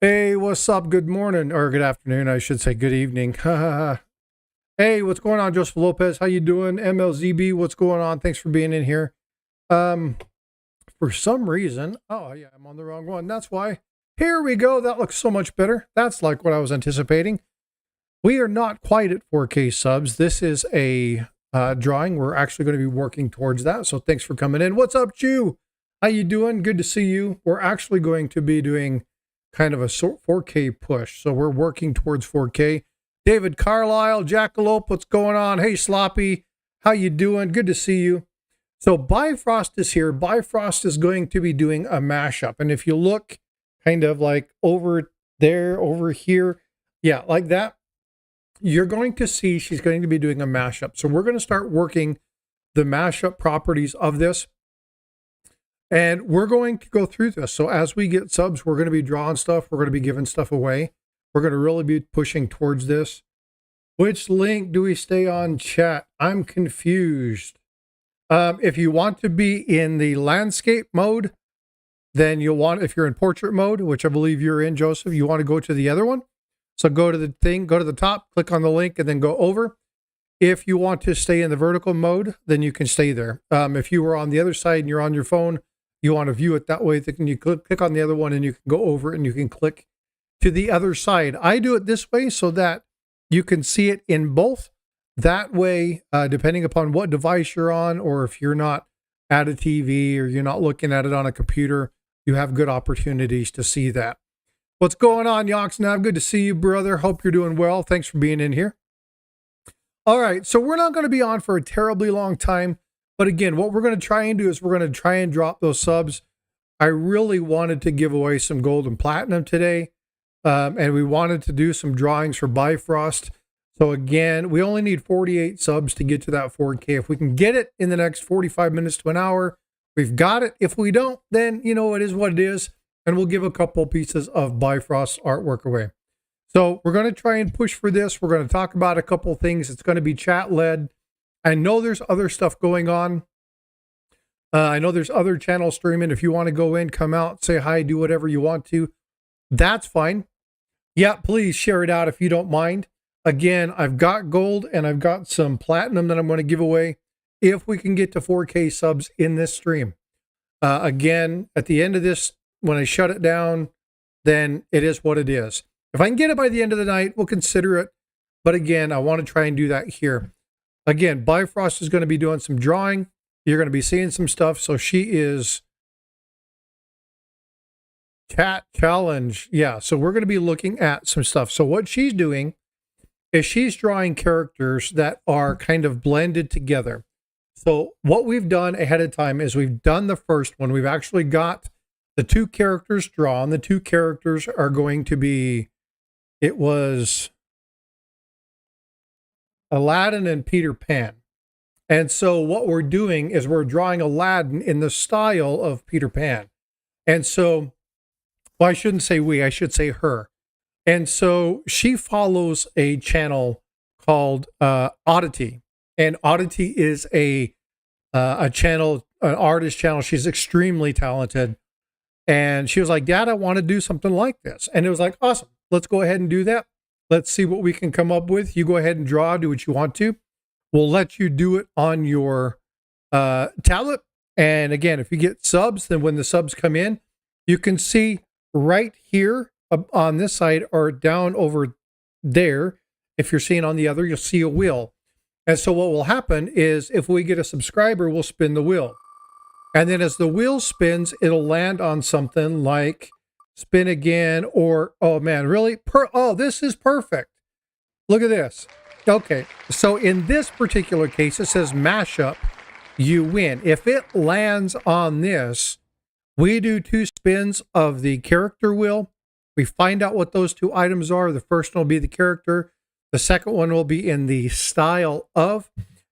Hey, what's up? Good morning, or good afternoon, I should say. Good evening. Hey, what's going on, Joseph Lopez? How you doing? MLZB, what's going on? Thanks for being in here. Um, for some reason, oh yeah, I'm on the wrong one. That's why. Here we go. That looks so much better. That's like what I was anticipating. We are not quite at 4K subs. This is a drawing. We're actually going to be working towards that. So thanks for coming in. What's up, Chew? How you doing? Good to see you. We're actually going to be doing kind of a 4K push. So we're working towards 4K. David Carlisle, Jackalope, what's going on? Hey, Sloppy, how you doing? Good to see you. So ByFrost is here. ByFrost is going to be doing a mashup. And if you look kind of like over there, over here, yeah, like that, you're going to see she's going to be doing a mashup. So we're going to start working the mashup properties of this. And we're going to go through this. So as we get subs, we're going to be drawing stuff. We're going to be giving stuff away. We're going to really be pushing towards this. Which link do we stay on, chat? I'm confused. If you want to be in the landscape mode, then you'll want, if you're in portrait mode, which I believe you're in, Joseph, you want to go to the other one. So go to the thing, go to the top, click on the link, and then go over. If you want to stay in the vertical mode, then you can stay there. If you were on the other side and you're on your phone, you want to view it that way, then you click on the other one and you can go over and you can click to the other side. I do it this way so that you can see it in both. That way, depending upon what device you're on, or if you're not at a TV or you're not looking at it on a computer, you have good opportunities to see that. What's going on, Yoxnav? Good to see you, brother. Hope you're doing well. Thanks for being in here. All right, so we're not going to be on for a terribly long time. But again, what we're going to try and do is we're going to try and drop those subs. I really wanted to give away some gold and platinum today. And we wanted to do some drawings for ByFrost. So again, we only need 48 subs to get to that 4K. If we can get it in the next 45 minutes to an hour, we've got it. If we don't, then, you know, it is what it is. And we'll give a couple pieces of ByFrost artwork away. So we're going to try and push for this. We're going to talk about a couple things. It's going to be chat-led. I know there's other stuff going on. I know there's other channels streaming. If you want to go in, come out, say hi, do whatever you want to. That's fine. Yeah, please share it out if you don't mind. Again, I've got gold and I've got some platinum that I'm going to give away if we can get to 4K subs in this stream. Again, at the end of this, when I shut it down, then it is what it is. If I can get it by the end of the night, we'll consider it. But again, I want to try and do that here. Again, ByFrost is going to be doing some drawing. You're going to be seeing some stuff. So she is chat challenge. Yeah. So we're going to be looking at some stuff. So what she's doing is she's drawing characters that are kind of blended together. So what we've done ahead of time is we've done the first one. We've actually got the two characters drawn. The two characters are going to be, it was Aladdin and Peter Pan. And so what we're doing is we're drawing Aladdin in the style of Peter Pan. And so, well, I shouldn't say we, I should say her. And so she follows a channel called Audity. And Audity is a channel, an artist channel. She's extremely talented. And she was like, Dad, I want to do something like this. And it was like, awesome, let's go ahead and do that. Let's see what we can come up with. You go ahead and draw, do what you want to. We'll let you do it on your tablet. And again, if you get subs, then when the subs come in, you can see right here on this side or down over there. If you're seeing on the other, you'll see a wheel. And so what will happen is if we get a subscriber, we'll spin the wheel. And then as the wheel spins, it'll land on something like spin again, or, oh man, really? Oh, this is perfect. Look at this. Okay, so in this particular case, it says mashup, you win. If it lands on this, we do 2 spins of the character wheel. We find out what those 2 items are. The first one will be the character. The second one will be in the style of,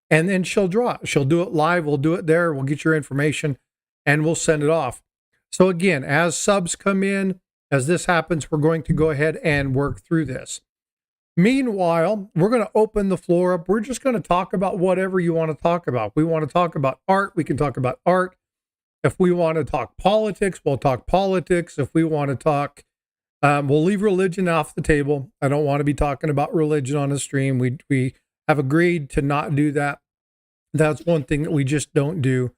and then she'll draw it. She'll do it live. We'll do it there. We'll get your information and we'll send it off. So again, as subs come in, as this happens, we're going to go ahead and work through this. Meanwhile, we're going to open the floor up. We're just going to talk about whatever you want to talk about. We want to talk about art. We can talk about art. If we want to talk politics, we'll talk politics. If we want to talk We'll leave religion off the table. I don't want to be talking about religion on the stream. We have agreed to not do that. That's one thing that we just don't do.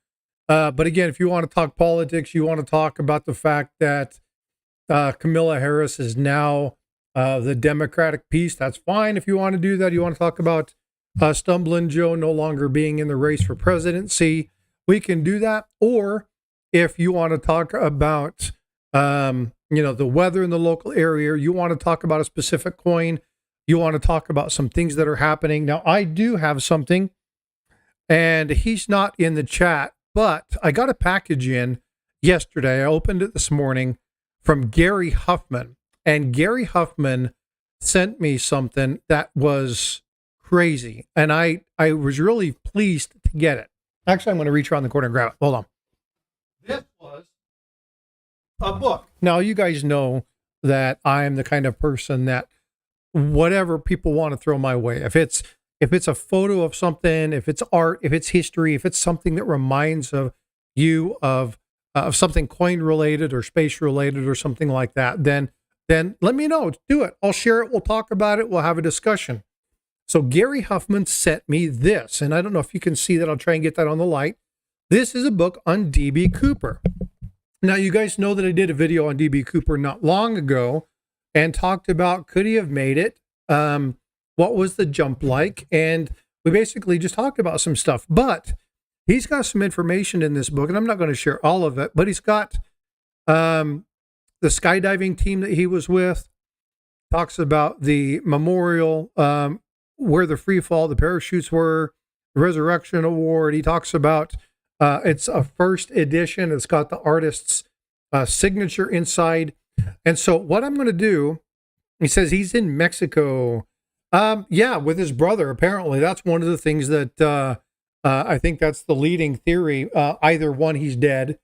But again, if you want to talk politics, you want to talk about the fact that Kamala Harris is now the Democratic piece, that's fine. If you want to do that, you want to talk about Stumbling Joe no longer being in the race for presidency, we can do that. Or if you want to talk about, the weather in the local area, you want to talk about a specific coin, you want to talk about some things that are happening. Now, I do have something, and he's not in the chat, but I got a package in yesterday. I opened it this morning from Gary Huffman, and Gary Huffman sent me something that was crazy, and I was really pleased to get it. Actually, I'm going to reach around the corner and grab it. Hold on. This was a book. Now, you guys know that I am the kind of person that whatever people want to throw my way, if it's a photo of something, if it's art, if it's history, if it's something that reminds of you of something coin related or space related or something like that, then let me know. Do it. I'll share it. We'll talk about it. We'll have a discussion. So Gary Huffman sent me this, and I don't know if you can see that. I'll try and get that on the light. This is a book on D.B. Cooper. Now, you guys know that I did a video on D.B. Cooper not long ago and talked about, could he have made it? What was the jump like? And we basically just talked about some stuff, but he's got some information in this book, and I'm not going to share all of it, but he's got the skydiving team that he was with, talks about the memorial, where the free fall, the parachutes were, the Resurrection Award. He talks about it's a first edition. It's got the artist's signature inside. And so what I'm going to do, he says he's in Mexico. With his brother, apparently. That's one of the things that I think that's the leading theory. Either one, he's dead,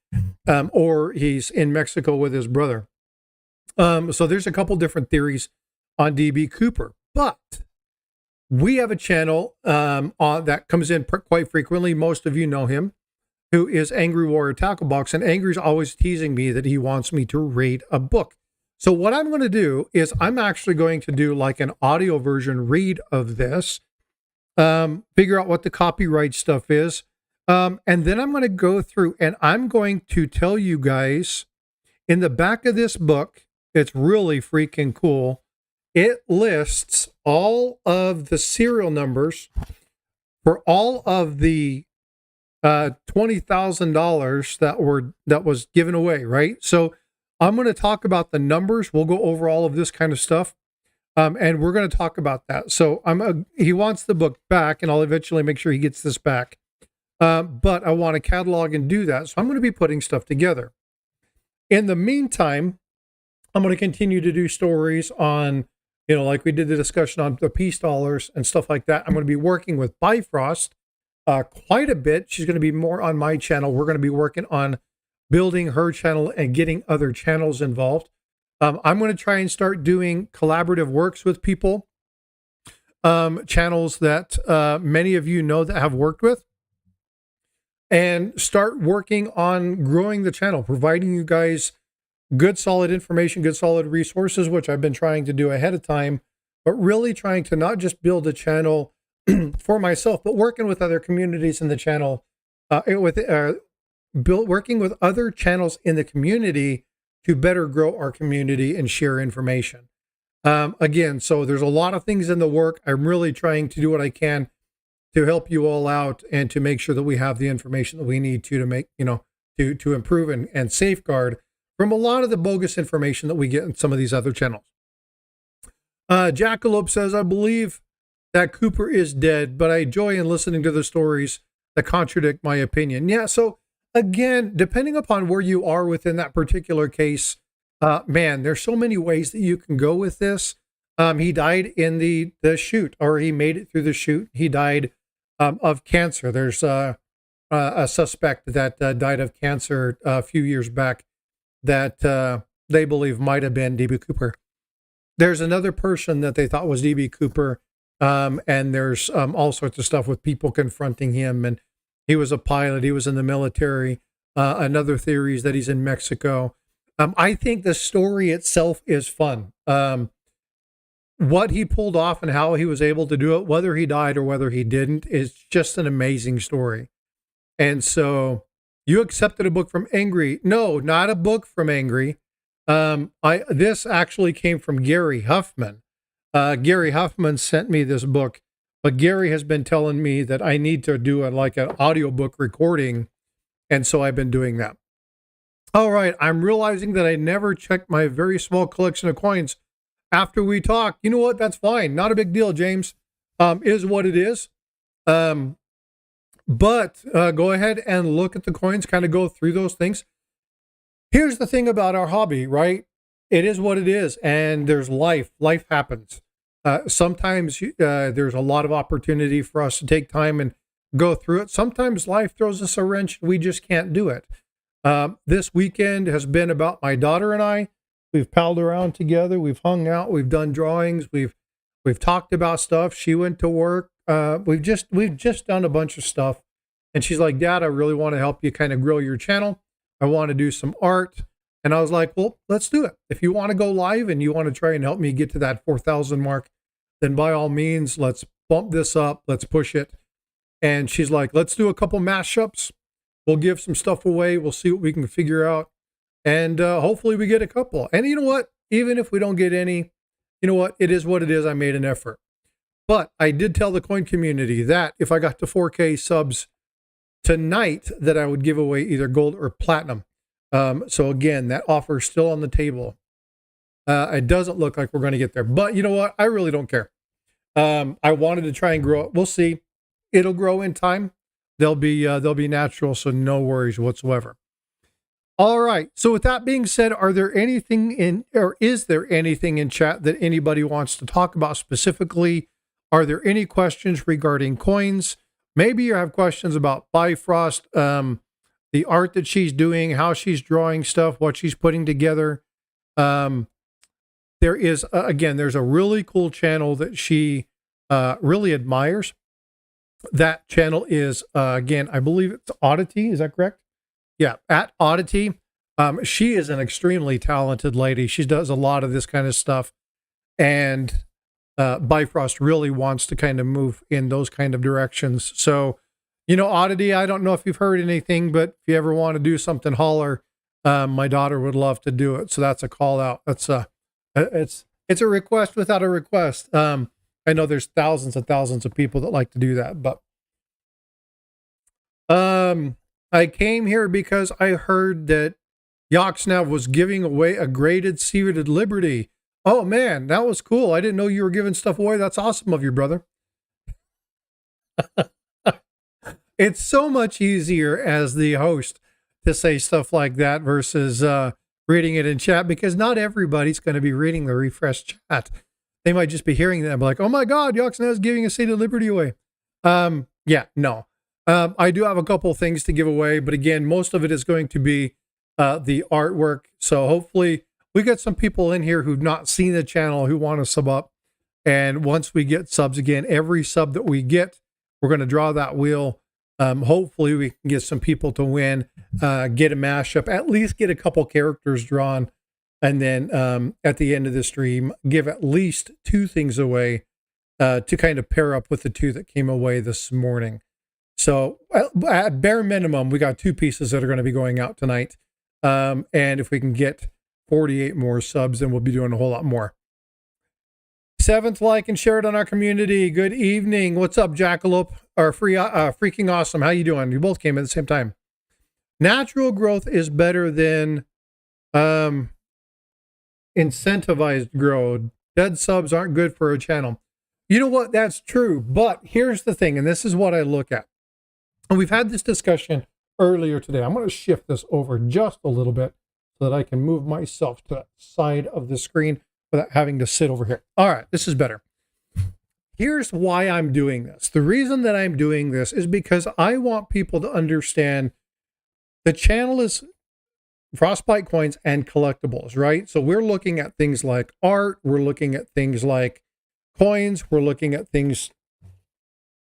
or he's in Mexico with his brother. So there's a couple different theories on D.B. Cooper. But we have a channel that comes in quite frequently. Most of you know him, who is Angry Warrior Tacklebox. And Angry's always teasing me that he wants me to read a book. So what I'm going to do is I'm actually going to do like an audio version read of this, figure out what the copyright stuff is. And then I'm going to go through and I'm going to tell you guys in the back of this book, it's really freaking cool. It lists all of the serial numbers for all of the $20,000 that was given away, right? So I'm going to talk about the numbers. We'll go over all of this kind of stuff. And we're going to talk about that. So he wants the book back, and I'll eventually make sure he gets this back. But I want to catalog and do that. So I'm going to be putting stuff together. In the meantime, I'm going to continue to do stories on, like we did the discussion on the peace dollars and stuff like that. I'm going to be working with ByFrost quite a bit. She's going to be more on my channel. We're going to be working on building her channel and getting other channels involved. I'm going to try and start doing collaborative works with people, channels that many of you know that have worked with, and start working on growing the channel, providing you guys good, solid information, good, solid resources, which I've been trying to do ahead of time, but really trying to not just build a channel for myself, but working with other communities in the channel, working with other channels in the community to better grow our community and share information. Again, so there's a lot of things in the work. I'm really trying to do what I can to help you all out and to make sure that we have the information that we need to make, to improve and safeguard from a lot of the bogus information that we get in some of these other channels. Jackalope says, I believe that Cooper is dead, but I enjoy in listening to the stories that contradict my opinion. Yeah, so again, depending upon where you are within that particular case, there's so many ways that you can go with this. He died in the shoot, or he made it through the shoot. He died of cancer. There's a suspect that died of cancer a few years back that they believe might have been D.B. Cooper. There's another person that they thought was D.B. Cooper, and there's all sorts of stuff with people confronting him, and he was a pilot. He was in the military. Another theory is that he's in Mexico. I think the story itself is fun. What he pulled off and how he was able to do it, whether he died or whether he didn't, is just an amazing story. And so you accepted a book from Angry. No, not a book from Angry. This actually came from Gary Huffman. Gary Huffman sent me this book, but Gary has been telling me that I need to do an audiobook recording. And so I've been doing that. All right. I'm realizing that I never checked my very small collection of coins after we talk. You know what? That's fine. Not a big deal, James. Is what it is. But go ahead and look at the coins, kind of go through those things. Here's the thing about our hobby, right? It is what it is. And there's life. Life happens. Sometimes there's a lot of opportunity for us to take time and go through it. Sometimes life throws us a wrench. We just can't do it. This weekend has been about my daughter and I. We've palled around together. We've hung out. We've done drawings. We've talked about stuff. She went to work. We've just done a bunch of stuff. And she's like, Dad, I really want to help you kind of grow your channel. I want to do some art. And I was like, well, let's do it. If you want to go live and you want to try and help me get to that 4,000 mark, then by all means, let's bump this up. Let's push it. And she's like, let's do a couple mashups. We'll give some stuff away. We'll see what we can figure out. And hopefully we get a couple. And you know what? Even if we don't get any, you know what? It is what it is. I made an effort. But I did tell the coin community that if I got to 4K subs tonight, that I would give away either gold or platinum. So again, that offer is still on the table. It doesn't look like we're going to get there. But you know what? I really don't care. I wanted to try and grow it. We'll see. It'll grow in time. They'll be natural, so no worries whatsoever. All right. So with that being said, is there anything in chat that anybody wants to talk about specifically? Are there any questions regarding coins? Maybe you have questions about ByFrost, the art that she's doing, how she's drawing stuff, what she's putting together. There is, there's a really cool channel that she really admires. That channel is, again, I believe it's Audity. Is that correct? Yeah, at Audity. She is an extremely talented lady. She does a lot of this kind of stuff. And ByFrost really wants to kind of move in those kind of directions. So, you know, Audity, I don't know if you've heard anything, but if you ever want to do something, holler. My daughter would love to do it. So that's a call out. That's it's a request without a request. I know there's thousands and thousands of people that like to do that, but I came here because I heard that Yoxnav was giving away a graded Seated Liberty. Oh man, that was cool. I didn't know you were giving stuff away. That's awesome of you, brother. It's so much easier as the host to say stuff like that versus reading it in chat, because not everybody's going to be reading the refresh chat. They might just be hearing that and be like, oh my God, Yoxnav is giving a Seated Liberty away. Yeah, no. I do have a couple of things to give away, but again, most of it is going to be the artwork. So hopefully we get some people in here who've not seen the channel who want to sub up. And once we get subs again, every sub that we get, we're going to draw that wheel. Hopefully we can get some people to win, get a mashup, at least get a couple characters drawn. And then at the end of the stream, give at least 2 things away to kind of pair up with the 2 that came away this morning. So at bare minimum, we got 2 pieces that are going to be going out tonight. And if we can get 48 more subs, then we'll be doing a whole lot more. 7th, like and share it on our community. Good evening. What's up, Jackalope? Or freaking awesome. How you doing? You both came at the same time. Natural growth is better than incentivized growth. Dead subs aren't good for a channel. You know what? That's true. But here's the thing, and this is what I look at. And we've had this discussion earlier today. I'm going to shift this over just a little bit so that I can move myself to that side of the screen without having to sit over here. All right, this is better. Here's why I'm doing this. The reason that I'm doing this is because I want people to understand the channel is Frostbyte coins and collectibles, right? So we're looking at things like art. We're looking at things like coins. We're looking at things,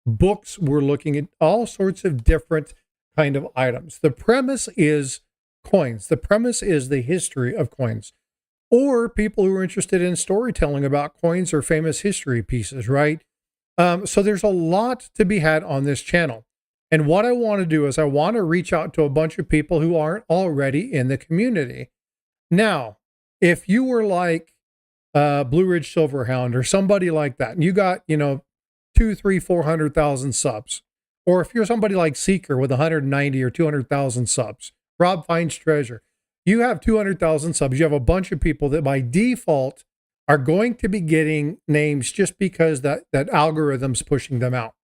books. We're looking at all sorts of different kind of items. The premise is coins. The premise is the history of coins, or people who are interested in storytelling about coins or famous history pieces, right? So there's a lot to be had on this channel. And what I want to do is I want to reach out to a bunch of people who aren't already in the community. Now, if you were like Blue Ridge Silverhound or somebody like that, and you got, 2, 3, 400,000 subs, or if you're somebody like Seeker with 190 or 200,000 subs, Rob Finds Treasure, you have 200,000 subs. You have a bunch of people that by default are going to be getting names just because that algorithm's pushing them out.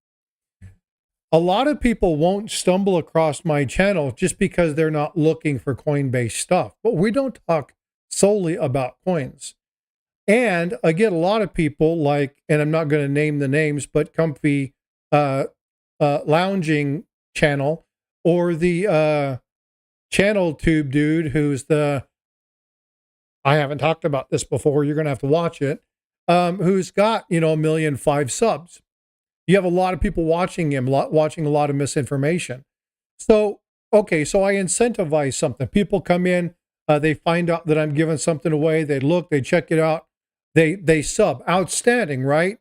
A lot of people won't stumble across my channel just because they're not looking for coin-based stuff. But we don't talk solely about coins. And I get a lot of people like, and I'm not going to name the names, but Comfy Lounging Channel, or the Channel Tube dude who's I haven't talked about this before, you're going to have to watch it, who's got, 1,000,005 subs. You have a lot of people watching him, watching a lot of misinformation. So, okay, so I incentivize something. People come in, they find out that I'm giving something away. They look, they check it out. They sub. Outstanding, right?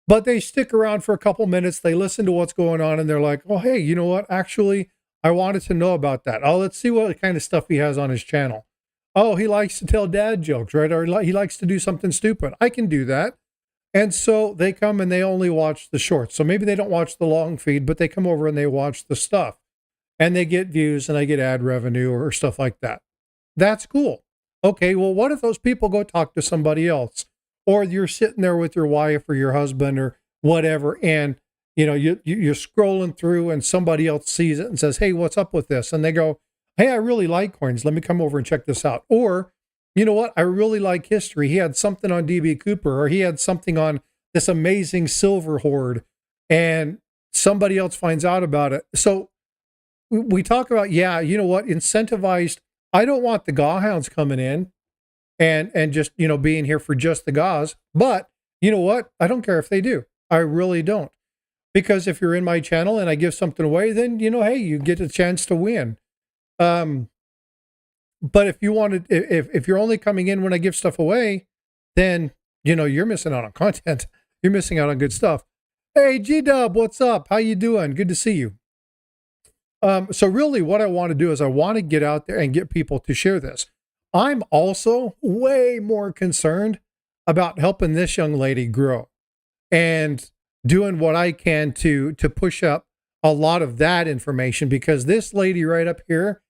But they stick around for a couple minutes. They listen to what's going on, and they're like, oh, hey, you know what? Actually, I wanted to know about that. Oh, let's see what kind of stuff he has on his channel. Oh, he likes to tell dad jokes, right? Or he likes to do something stupid. I can do that. And so they come and they only watch the shorts. So maybe they don't watch the long feed, but they come over and they watch the stuff. And they get views and I get ad revenue or stuff like that. That's cool. Okay, well, what if those people go talk to somebody else? Or you're sitting there with your wife or your husband or whatever, and you're scrolling through and somebody else sees it and says, hey, what's up with this? And they go, hey, I really like coins. Let me come over and check this out. Or, you know what? I really like history. He had something on DB Cooper, or he had something on this amazing silver hoard, and somebody else finds out about it. So we talk about, yeah, you know what? Incentivized. I don't want the gawhounds coming in and just, being here for just the gauze. But you know what? I don't care if they do. I really don't. Because if you're in my channel and I give something away, then, hey, you get a chance to win. But if you wanted, if you're only coming in when I give stuff away, then, you're missing out on content. You're missing out on good stuff. Hey, G-Dub, what's up? How you doing? Good to see you. So really what I want to do is I want to get out there and get people to share this. I'm also way more concerned about helping this young lady grow and doing what I can to push up a lot of that information, because this lady right up here,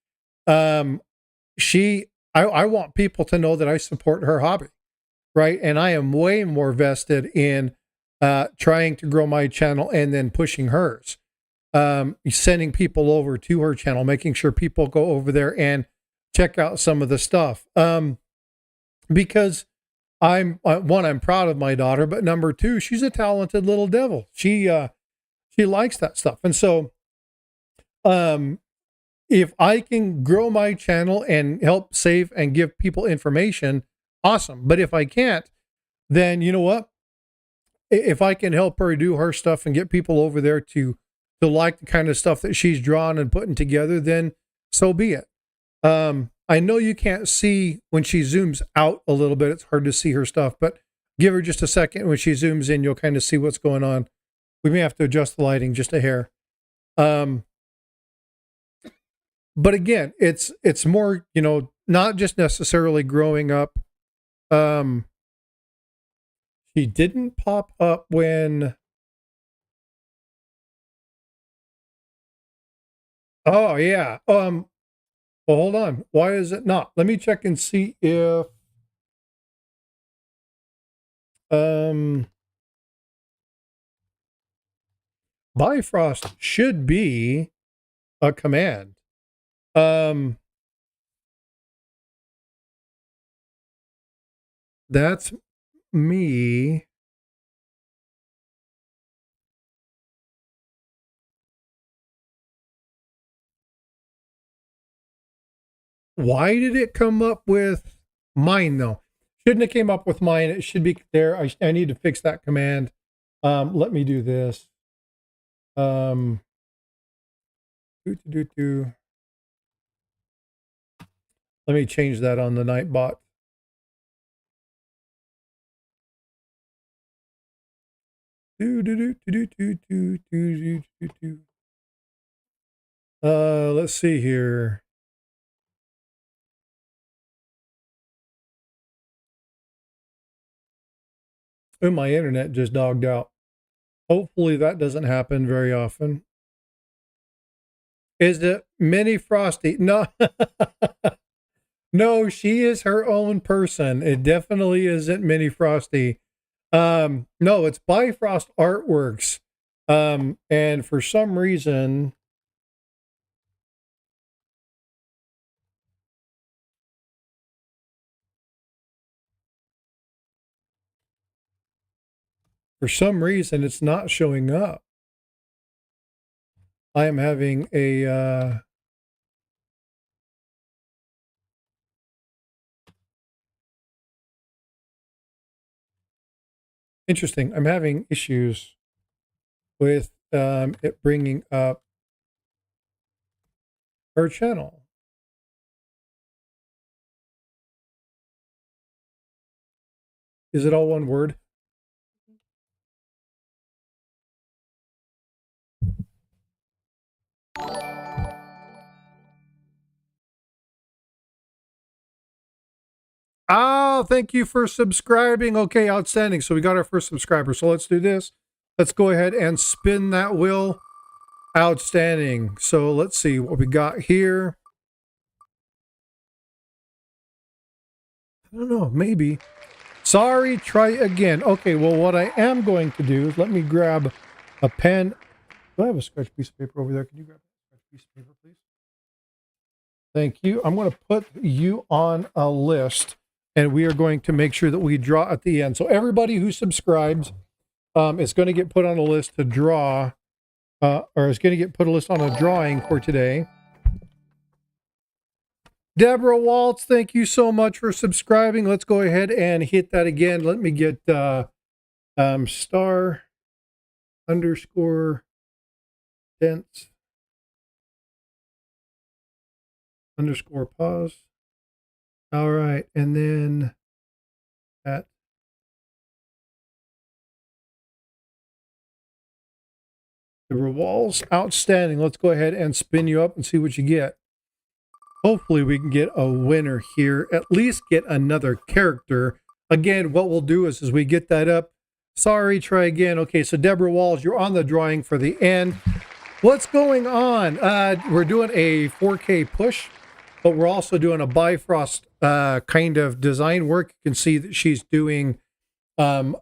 I want people to know that I support her hobby, right? And I am way more vested in trying to grow my channel and then pushing hers, sending people over to her channel, making sure people go over there and check out some of the stuff. Because I'm proud of my daughter, but number two, she's a talented little devil. She likes that stuff. And so, if I can grow my channel and help save and give people information, awesome. But if I can't, then you know what? If I can help her do her stuff and get people over there to like the kind of stuff that she's drawn and putting together, then so be it. I know you can't see when she zooms out a little bit. It's hard to see her stuff, but give her just a second. When she zooms in, you'll kind of see what's going on. We may have to adjust the lighting just a hair. But again, it's more, not just necessarily growing up. She didn't pop up when. Oh yeah. Well, hold on. Why is it not? Let me check and see if ByFrost should be a command. That's me. Why did it come up with mine though? Shouldn't have came up with mine. It should be there. I need to fix that command. Let me do this. Let me change that on the Nightbot. Let's see here. Oh, my internet just dogged out. Hopefully that doesn't happen very often. Is it Mini Frosty? No. No, she is her own person. It definitely isn't Mini Frosty. No, it's ByFrost Artworks. And for some reason, it's not showing up. I am having a interesting. I'm having issues with it bringing up her channel. Is it all one word? Oh, thank you for subscribing. Okay, outstanding. So we got our first subscriber. So let's do this. Let's go ahead and spin that wheel. Outstanding. So let's see what we got here. I don't know, maybe. Sorry, try again. Okay, well, what I am going to do is let me grab a pen. Do I have a scratch piece of paper over there? Can you grab a scratch piece of paper, please? Thank you. I'm going to put you on a list, and we are going to make sure that we draw at the end. So everybody who subscribes is going to get put on a list to draw, or is going to get put a list on a drawing for today. Deborah Waltz, thank you so much for subscribing. Let's go ahead and hit that again. Let me get star underscore dense underscore pause. All right, and then at the Walls, outstanding. Let's go ahead and spin you up and see what you get. Hopefully we can get a winner here, at least get another character. Again, what we'll do is as we get that up, sorry, try again. Okay, so Deborah Walls, you're on the drawing for the end. What's going on? We're doing a 4K push, but we're also doing a Bifrost kind of design work. You can see that she's doing mashups.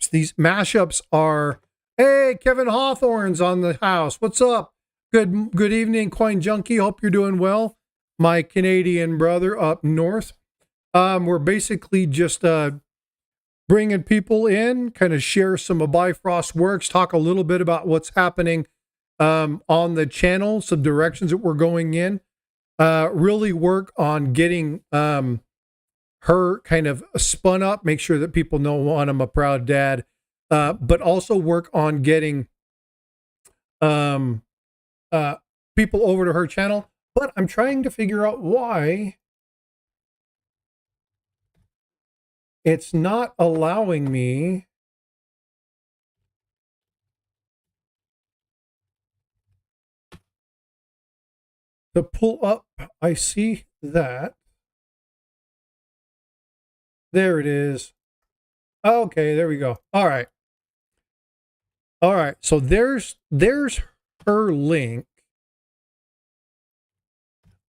These mashups are, hey, Kevin Hawthorne's on the house. What's up? Good evening, Coin Junkie. Hope you're doing well. My Canadian brother up north. We're basically just bringing people in, kind of share some of Bifrost works, talk a little bit about what's happening on the channel, some directions that we're going in. Really work on getting her kind of spun up, make sure that people know, one, I'm a proud dad, but also work on getting people over to her channel. But I'm trying to figure out why it's not allowing me to pull up. I see that. There it is. Okay, there we go. All right. All right. So there's her link.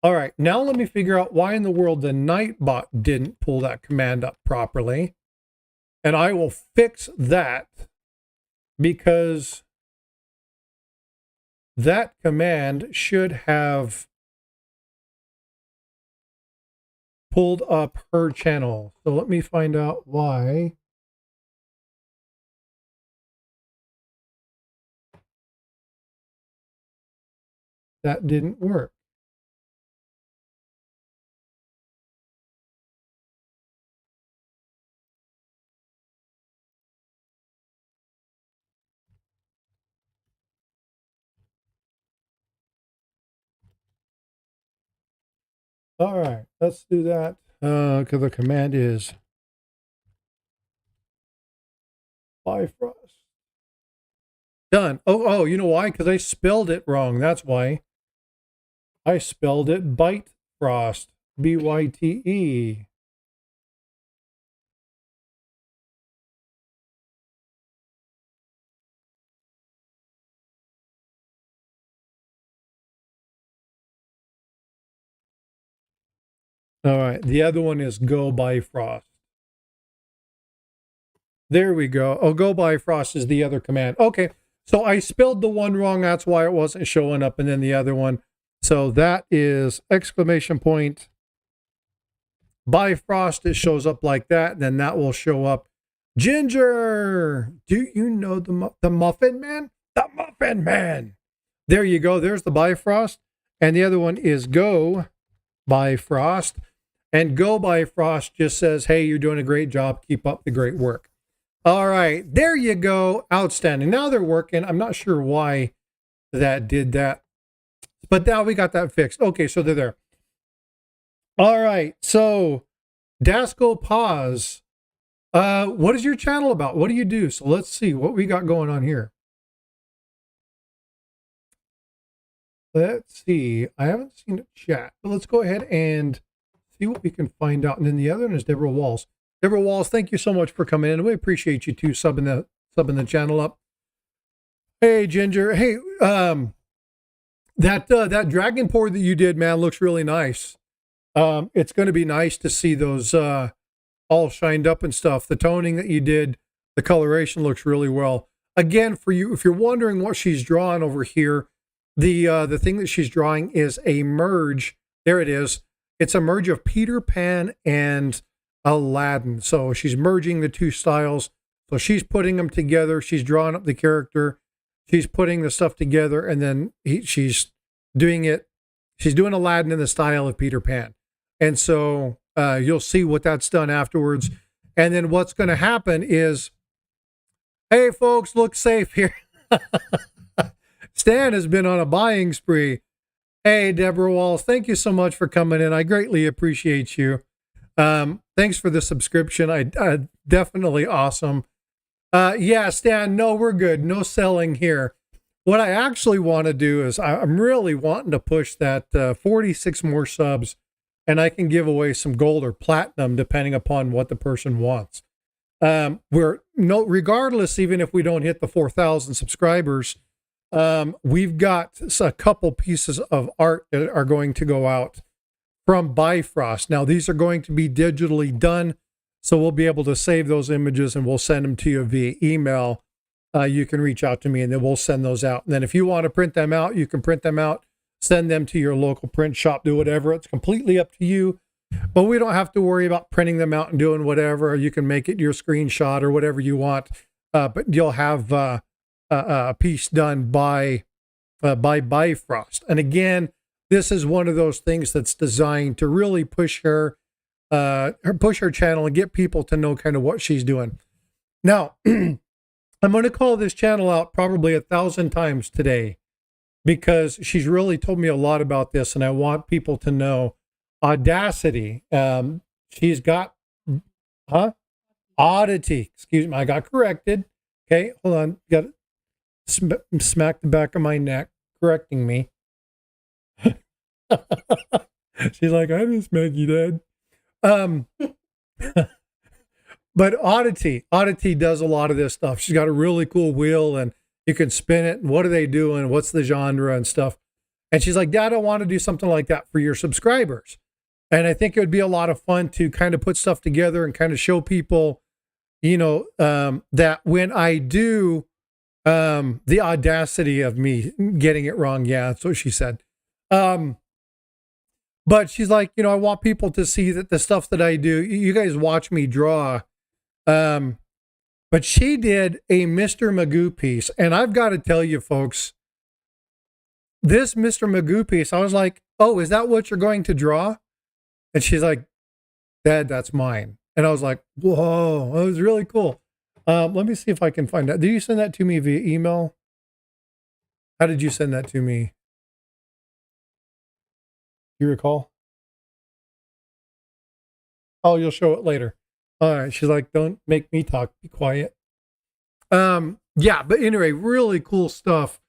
All right. Now let me figure out why in the world the Nightbot didn't pull that command up properly. And I will fix that, because that command should have pulled up her channel. So let me find out why. That didn't work. All right, let's do that. Because the command is ByFrost. Done. Oh, you know why? Because I spelled it wrong. That's why. I spelled it ByteFrost. B-Y-T-E. All right. The other one is Go ByFrost. There we go. Oh, Go ByFrost is the other command. Okay. So I spelled the one wrong. That's why it wasn't showing up. And then the other one. So that is exclamation point ByFrost. It shows up like that. And then that will show up. Ginger. Do you know the Muffin Man? The Muffin Man. There you go. There's the ByFrost. And the other one is Go ByFrost. And Go ByFrost just says, hey, you're doing a great job. Keep up the great work. All right. There you go. Outstanding. Now they're working. I'm not sure why that did that. But now we got that fixed. Okay, so they're there. All right. So Dasco Pause. What is your channel about? What do you do? So let's see what we got going on here. Let's see. I haven't seen a chat, but let's go ahead and see what we can find out. And then the other one is Deborah Walls. Deborah Walls, thank you so much for coming in. We appreciate you too subbing the channel up. Hey Ginger. Hey, that dragon pour that you did, man, looks really nice. It's going to be nice to see those all shined up and stuff. The toning that you did, the coloration looks really well. Again, for you, if you're wondering what she's drawing over here, the thing that she's drawing is a merge. There it is. It's a merge of Peter Pan and Aladdin. So she's merging the two styles. So she's putting them together. She's drawing up the character. She's putting the stuff together, and then she's doing it. She's doing Aladdin in the style of Peter Pan. And so you'll see what that's done afterwards. And then what's going to happen is, hey, folks, look safe here. Stan has been on a buying spree. Hey, Deborah Walls, thank you so much for coming in. I greatly appreciate you. Thanks for the subscription. I definitely awesome. Yeah, Stan, no, we're good. No selling here. What I actually want to do is I'm really wanting to push that 46 more subs, and I can give away some gold or platinum depending upon what the person wants. Regardless, even if we don't hit the 4,000 subscribers, we've got a couple pieces of art that are going to go out from ByFrost. Now, these are going to be digitally done, so we'll be able to save those images and we'll send them to you via email. You can reach out to me and then we'll send those out. And then if you want to print them out, you can print them out, send them to your local print shop, do whatever. It's completely up to you. But we don't have to worry about printing them out and doing whatever. You can make it your screenshot or whatever you want. But you'll have a piece done by ByFrost. And again, this is one of those things that's designed to really push her channel and get people to know kind of what she's doing. Now, I'm going to call this channel out probably 1,000 times today because she's really told me a lot about this, and I want people to know Audacity. She's got, Audity. Excuse me, I got corrected. Okay, hold on. Got to smack the back of my neck, correcting me. She's like, I didn't smack you, Dad. But Audity does a lot of this stuff. She's got a really cool wheel and you can spin it. And what are they doing? What's the genre and stuff? And she's like, Dad, I want to do something like that for your subscribers. And I think it would be a lot of fun to kind of put stuff together and kind of show people, that when I do, the audacity of me getting it wrong. Yeah, that's what she said. But she's like, I want people to see that the stuff that I do, you guys watch me draw. But she did a Mr. Magoo piece. And I've got to tell you, folks, this Mr. Magoo piece, I was like, oh, is that what you're going to draw? And she's like, Dad, that's mine. And I was like, whoa, that was really cool. Let me see if I can find out. Did you send that to me via email? How did you send that to me? You recall? Oh, you'll show it later. All right. She's like, don't make me talk. Be quiet. Yeah, but anyway, really cool stuff.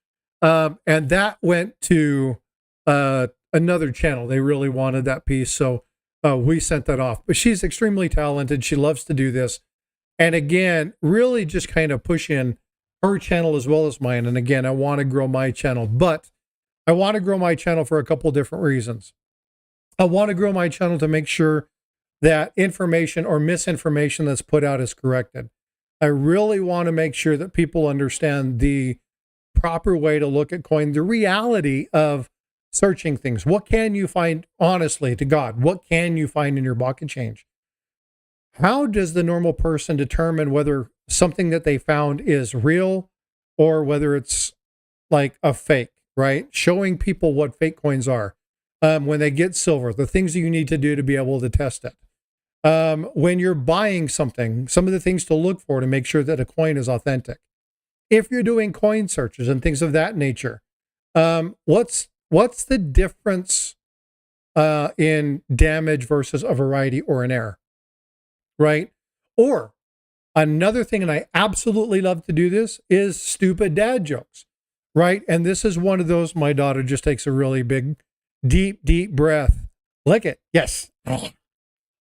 And that went to another channel. They really wanted that piece. So we sent that off. But she's extremely talented. She loves to do this. And again, really just kind of push in her channel as well as mine. And again, I want to grow my channel, but I want to grow my channel for a couple different reasons. I want to grow my channel to make sure that information or misinformation that's put out is corrected. I really want to make sure that people understand the proper way to look at coin, the reality of searching things. What can you find, honestly, to God? What can you find in your bucket change? How does the normal person determine whether something that they found is real or whether it's like a fake, right? Showing people what fake coins are. When they get silver, the things that you need to do to be able to test it. When you're buying something, some of the things to look for to make sure that a coin is authentic. If you're doing coin searches and things of that nature, what's the difference in damage versus a variety or an error, right? Or another thing, and I absolutely love to do this, is stupid dad jokes, right? And this is one of those. My daughter just takes a really big, deep breath. Lick it. Yes.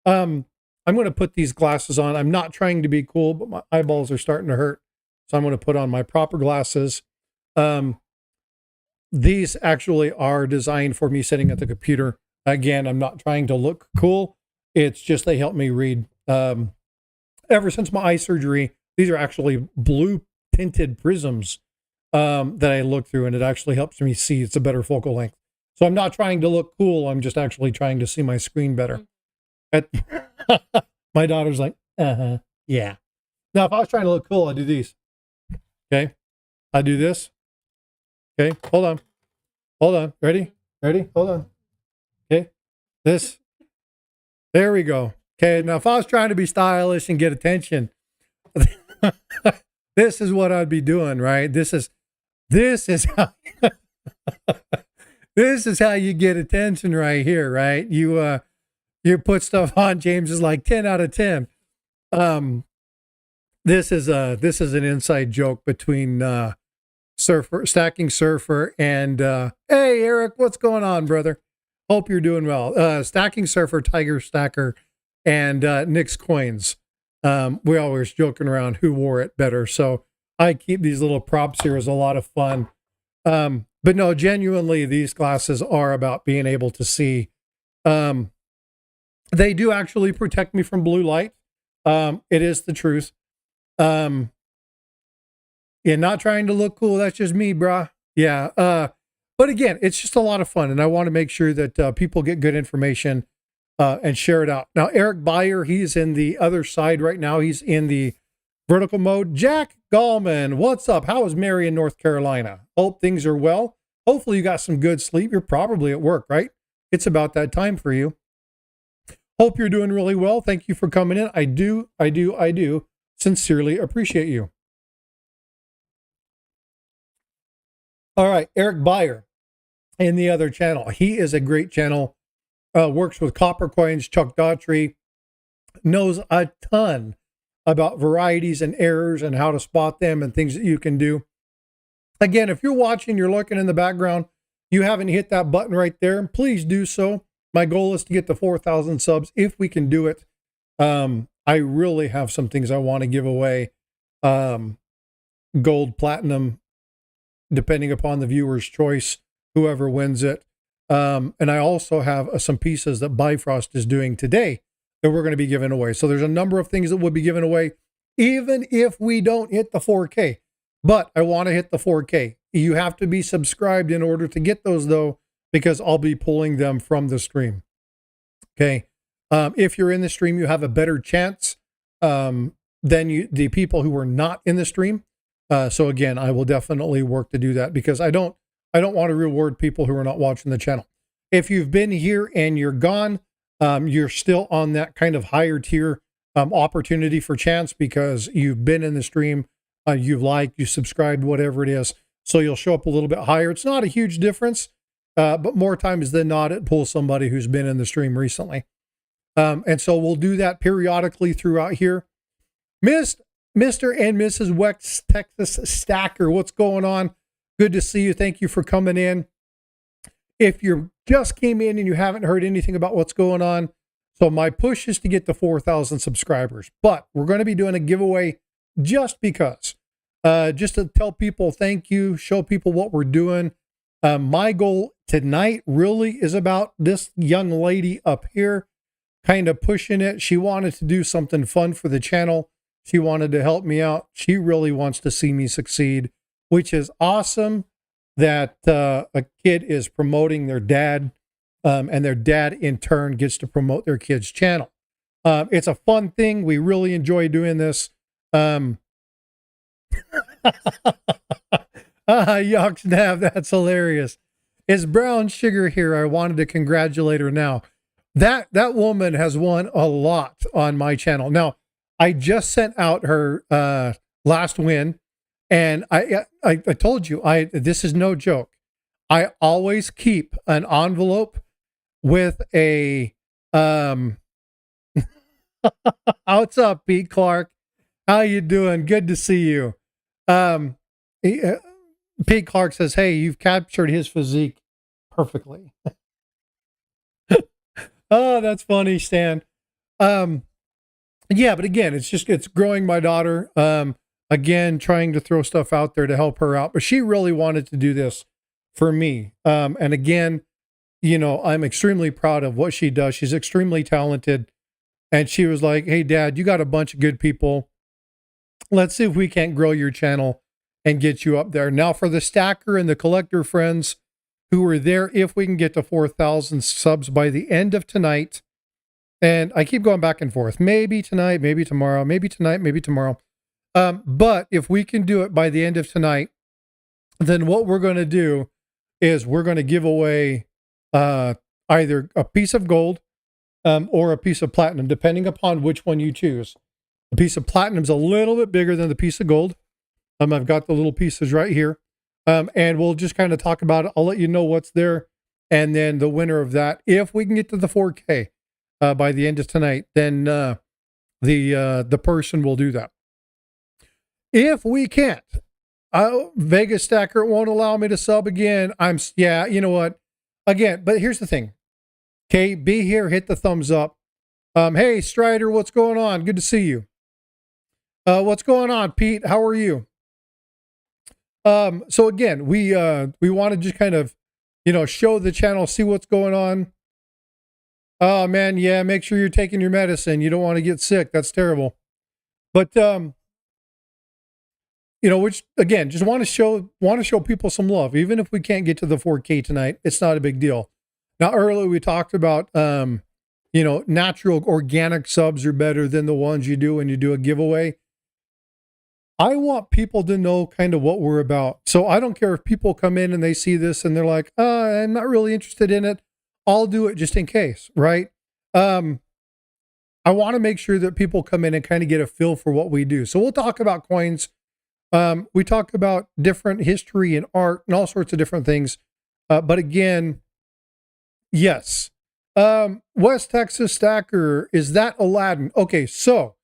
I'm going to put these glasses on. I'm not trying to be cool, but my eyeballs are starting to hurt. So I'm going to put on my proper glasses. These actually are designed for me sitting at the computer. Again, I'm not trying to look cool. It's just they help me read. Ever since my eye surgery, these are actually blue tinted prisms that I look through, and it actually helps me see. It's a better focal length. So I'm not trying to look cool. I'm just actually trying to see my screen better. My daughter's like, yeah. Now, if I was trying to look cool, I'd do these. Okay. I do this. Okay. Hold on. Ready? Hold on. Okay. This. There we go. Okay. Now, if I was trying to be stylish and get attention, this is what I'd be doing, right? This is how, this is how you get attention right here, right? You put stuff on. James is like 10 out of 10. This is an inside joke between Stacking Surfer and hey Eric, what's going on, brother? Hope you're doing well. Stacking Surfer, Tiger Stacker, and Nick's Coins. We always joking around who wore it better. So I keep these little props here as a lot of fun. But no, genuinely, these glasses are about being able to see. They do actually protect me from blue light. It is the truth. You're not trying to look cool. That's just me, brah. Yeah. But again, it's just a lot of fun. And I want to make sure that people get good information and share it out. Now, Eric Beyer, he's in the other side right now. He's in the vertical mode. Jack Gallman, what's up? How is Mary in North Carolina? Hope things are well. Hopefully you got some good sleep. You're probably at work, right? It's about that time for you. Hope you're doing really well. Thank you for coming in. I do sincerely appreciate you. All right, Eric Beyer in the other channel. He is a great channel. Works with copper coins. Chuck Daughtry knows a ton about varieties and errors and how to spot them and things that you can do. Again, if you're watching, you're looking in the background, you haven't hit that button right there, please do so. My goal is to get to 4,000 subs if we can do it. I really have some things I want to give away. Gold, platinum, depending upon the viewer's choice, whoever wins it. And I also have some pieces that ByFrost is doing today that we're going to be giving away. So there's a number of things that will be given away, even if we don't hit the 4K. But I want to hit the 4K. You have to be subscribed in order to get those, though, because I'll be pulling them from the stream. Okay. If you're in the stream, you have a better chance than the people who are not in the stream. So again, I will definitely work to do that because I don't want to reward people who are not watching the channel. If you've been here and you're gone, you're still on that kind of higher tier opportunity for chance because you've been in the stream, you've liked, you subscribed, whatever it is. So you'll show up a little bit higher. It's not a huge difference, but more times than not, it pulls somebody who's been in the stream recently. And so we'll do that periodically throughout here. Mr. and Mrs. West Texas Stacker, what's going on? Good to see you. Thank you for coming in. If you just came in and you haven't heard anything about what's going on, so my push is to get to 4,000 subscribers, but we're going to be doing a giveaway just because, just to tell people thank you, show people what we're doing. My goal tonight really is about this young lady up here, kind of pushing it. She wanted to do something fun for the channel. She wanted to help me out. She really wants to see me succeed, which is awesome that a kid is promoting their dad, and their dad in turn gets to promote their kid's channel. It's a fun thing. We really enjoy doing this. Yogsnav, that's hilarious. Is Brown Sugar here? I wanted to congratulate her now. That woman has won a lot on my channel. Now, I just sent out her last win, and I told you, this is no joke. I always keep an envelope with a what's up, Pete Clark? How you doing? Good to see you. Pete Clark says, hey, you've captured his physique perfectly. Oh, that's funny, Stan. Yeah, but again, it's growing my daughter. Again, trying to throw stuff out there to help her out, but she really wanted to do this for me. And again, you know, I'm extremely proud of what she does. She's extremely talented. And she was like, hey, Dad, you got a bunch of good people. Let's see if we can't grow your channel and get you up there. Now, for the stacker and the collector friends who were there, if we can get to 4,000 subs by the end of tonight, and I keep going back and forth, maybe tonight, maybe tomorrow, maybe tonight, maybe tomorrow. But if we can do it by the end of tonight, then what we're going to do is we're going to give away either a piece of gold or a piece of platinum, depending upon which one you choose. The piece of platinum is a little bit bigger than the piece of gold. I've got the little pieces right here. And we'll just kind of talk about it. I'll let you know what's there. And then the winner of that, if we can get to the 4K by the end of tonight, then the person will do that. If we can't, Vegas Stacker won't allow me to sub again. Yeah, you know what? Again, but here's the thing. Okay, be here, hit the thumbs up. Hey, Strider, what's going on? Good to see you. What's going on, Pete? How are you? So again, we want to just kind of, you know, show the channel, see what's going on. Oh man, yeah, make sure you're taking your medicine. You don't want to get sick. That's terrible. But you know, which again, just want to show people some love. Even if we can't get to the 4K tonight, it's not a big deal. Now, earlier we talked about, you know, natural organic subs are better than the ones you do when you do a giveaway. I want people to know kind of what we're about. So I don't care if people come in and they see this and they're like, I'm not really interested in it. I'll do it just in case, right? I want to make sure that people come in and kind of get a feel for what we do. So we'll talk about coins. We talk about different history and art and all sorts of different things. But again, yes. West Texas Stacker, is that Aladdin? Okay, so